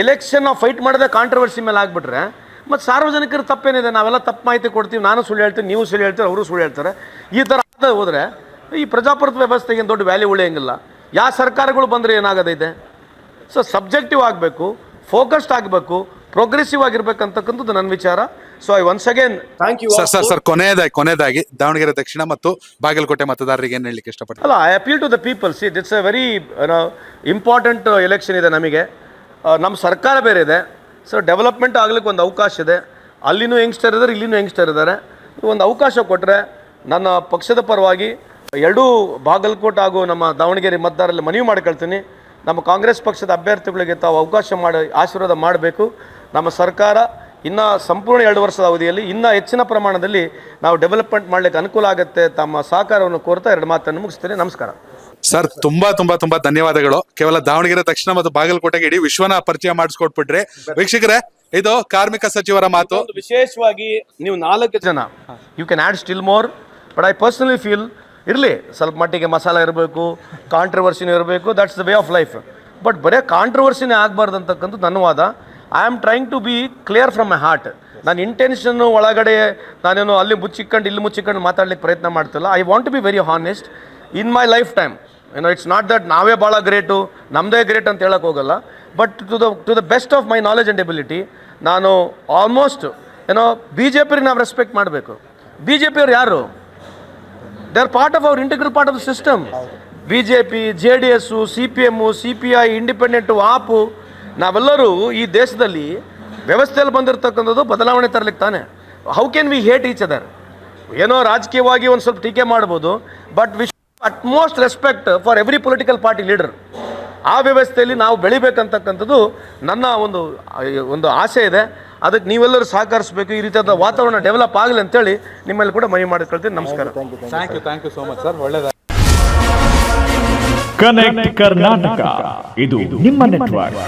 ಎಲೆಕ್ಷನ್ ನಾವು ಫೈಟ್ ಮಾಡೋದೇ ಕಾಂಟ್ರವರ್ಸಿ ಮೇಲೆ ಆಗಿಬಿಟ್ರೆ ಮತ್ತು ಸಾರ್ವಜನಿಕರ ತಪ್ಪೇನಿದೆ? ನಾವೆಲ್ಲ ತಪ್ಪು ಮಾಹಿತಿ ಕೊಡ್ತೀವಿ, ನಾನು ಸುಳ್ಳು ಹೇಳ್ತೀನಿ, ನೀವು ಸುಳ್ಳು ಹೇಳ್ತೀರಿ, ಅವರು ಸುಳ್ಳು ಹೇಳ್ತಾರೆ. ಈ ಥರ ಹೋದರೆ ಈ ಪ್ರಜಾಪ್ರಭುತ್ವ ವ್ಯವಸ್ಥೆಗೆ ದೊಡ್ಡ ವ್ಯಾಲ್ಯೂ ಉಳಿಯೋಂಗಿಲ್ಲ. ಯಾವ ಸರ್ಕಾರಗಳು ಬಂದರೆ ಏನಾಗೋದಿದೆ? ಸೊ ಸಬ್ಜೆಕ್ಟಿವ್ ಆಗಬೇಕು, ಫೋಕಸ್ಡ್ ಆಗಬೇಕು, ಪ್ರೋಗ್ರೆಸಿವ್ ಆಗಿರ್ಬೇಕಂತಕ್ಕಂಥದ್ದು ನನ್ನ ವಿಚಾರ. So I once again thank you. Sir ಕೊನೆಯದಾಗಿ ದಾವಣಗೆರೆ ದಕ್ಷಿಣ ಮತ್ತು ಬಾಗಲಕೋಟೆ ಮತದಾರರಿಗೆ ಏನು ಹೇಳಲಿಕ್ಕೆ ಇಷ್ಟಪಡ್ತೀನಿ? ಅಲ್ಲ, I appeal to the people. See, it's a very important election ಇದೆ ನಮಗೆ. ನಮ್ಮ ಸರ್ಕಾರ ಬೇರೆ ಇದೆ. ಸೊ ಡೆವಲಪ್ಮೆಂಟ್ ಆಗ್ಲಿಕ್ಕೆ ಒಂದು ಅವಕಾಶ ಇದೆ. ಅಲ್ಲಿನೂ ಯಂಗ್ಸ್ಟರ್ ಇದ್ದಾರೆ, ಇಲ್ಲಿನೂ ಯಂಗ್ಸ್ಟರ್ ಇದ್ದಾರೆ. ಒಂದು ಅವಕಾಶ ಕೊಟ್ಟರೆ ನನ್ನ ಪಕ್ಷದ ಪರವಾಗಿ ಎರಡೂ ಬಾಗಲಕೋಟೆ ಹಾಗೂ ನಮ್ಮ ದಾವಣಗೆರೆ ಮತದಾರರಲ್ಲಿ ಮನವಿ ಮಾಡ್ಕೊಳ್ತೀನಿ. ನಮ್ಮ ಕಾಂಗ್ರೆಸ್ ಪಕ್ಷದ ಅಭ್ಯರ್ಥಿಗಳಿಗೆ ತಾವು ಅವಕಾಶ ಮಾಡಿ ಆಶೀರ್ವಾದ ಮಾಡಬೇಕು. ನಮ್ಮ ಸರ್ಕಾರ ಇನ್ನು ಸಂಪೂರ್ಣ 2 ವರ್ಷದ ಅವಧಿಯಲ್ಲಿ ಇನ್ನೂ ಹೆಚ್ಚಿನ ಪ್ರಮಾಣದಲ್ಲಿ ನಾವು ಡೆವಲಪ್ಮೆಂಟ್ ಮಾಡಲಿಕ್ಕೆ ಅನುಕೂಲ ಆಗುತ್ತೆ. ತಮ್ಮ ಸಹಕಾರವನ್ನು ಕೋರ್ತಾ 2 ಮಾತನ್ನು ಮುಗಿಸ್ತೇನೆ. ನಮಸ್ಕಾರ ಸರ್. ತುಂಬಾ ಧನ್ಯವಾದಗಳು. ಕೇವಲ ದಾವಣಗೆರೆ ದಕ್ಷಿಣ ಮತ್ತು ಬಾಗಲಕೋಟೆಗೆ ಇಡೀ ವಿಶ್ವನ ಪರಿಚಯ ಮಾಡಿಸ್ಕೊಟ್ಬಿಟ್ರಿ. ವೀಕ್ಷಕರೇ, ಇದು ಕಾರ್ಮಿಕ ಸಚಿವರ ಮಾತು. ವಿಶೇಷವಾಗಿ ನೀವು 4 ಜನ, you can add still more, but I personally feel ಇರಲಿ, ಸ್ವಲ್ಪ ಮಟ್ಟಿಗೆ ಮಸಾಲ ಇರಬೇಕು, ಕಾಂಟ್ರವರ್ಸಿನೂ ಇರಬೇಕು. That's the way of life. But ಬರೀ ಕಾಂಟ್ರವರ್ಸಿನೇ ಆಗಬಾರ್ದು ಅಂತಕ್ಕಂಥದ್ದು ನನ್ನ ವಾದ. I am trying to be clear from my heart. ನನ್ನ ಇಂಟೆನ್ಷನ್ನು ಒಳಗಡೆ ನಾನೇನು ಅಲ್ಲಿ ಮುಚ್ಚಿಕೊಂಡು ಇಲ್ಲಿ ಮುಚ್ಚಿಕೊಂಡು ಮಾತಾಡ್ಲಿಕ್ಕೆ ಪ್ರಯತ್ನ ಮಾಡ್ತಿಲ್ಲ. I want to be very honest in my life time. It's not that ನಾವೇ ಭಾಳ ಗ್ರೇಟು, ನಮ್ಮದೇ ಗ್ರೇಟ್ ಅಂತ ಹೇಳಕ್ಕೆ ಹೋಗಲ್ಲ. But to the best of my knowledge and ability ನಾನು ಆಲ್ಮೋಸ್ಟ್ BJP ನಾವು ರೆಸ್ಪೆಕ್ಟ್ ಮಾಡಬೇಕು. BJP ಅವ್ರು ಯಾರು? They are part of our integral part of the system. BJP, JDS, CPM, CPI, independent, AAP, ನಾವೆಲ್ಲರೂ ಈ ದೇಶದಲ್ಲಿ ವ್ಯವಸ್ಥೆಯಲ್ಲಿ ಬಂದಿರತಕ್ಕಂಥದ್ದು ಬದಲಾವಣೆ ತರಲಿಕ್ಕೆ ತಾನೆ. How can we hate each other? ಏನೋ ರಾಜಕೀಯವಾಗಿ ಒಂದು ಸ್ವಲ್ಪ ಟೀಕೆ ಮಾಡ್ಬೋದು, but we utmost respect for every political party leader. ಆ ವ್ಯವಸ್ಥೆಯಲ್ಲಿ ನಾವು ಬೆಳಿಬೇಕಂತಕ್ಕಂಥದ್ದು ನನ್ನ ಒಂದು ಆಸೆ ಇದೆ. ಅದಕ್ಕೆ ನೀವೆಲ್ಲರೂ ಸಹಕರಿಸಬೇಕು, ಈ ರೀತಿಯಾದ ವಾತಾವರಣ ಡೆವಲಪ್ ಆಗಲಿ ಅಂತೇಳಿ ನಿಮ್ಮಲ್ಲಿ ಕೂಡ ಮನವಿ ಮಾಡಿಕೊಳ್ತೀನಿ. ನಮಸ್ಕಾರ. Thank you so much sir. ಒಳ್ಳೆಯದ. ಕನೆಕ್ಟ್ ಕರ್ನಾಟಕ ಇದು ನಿಮ್ಮ ನೆಟ್ವರ್ಕ್.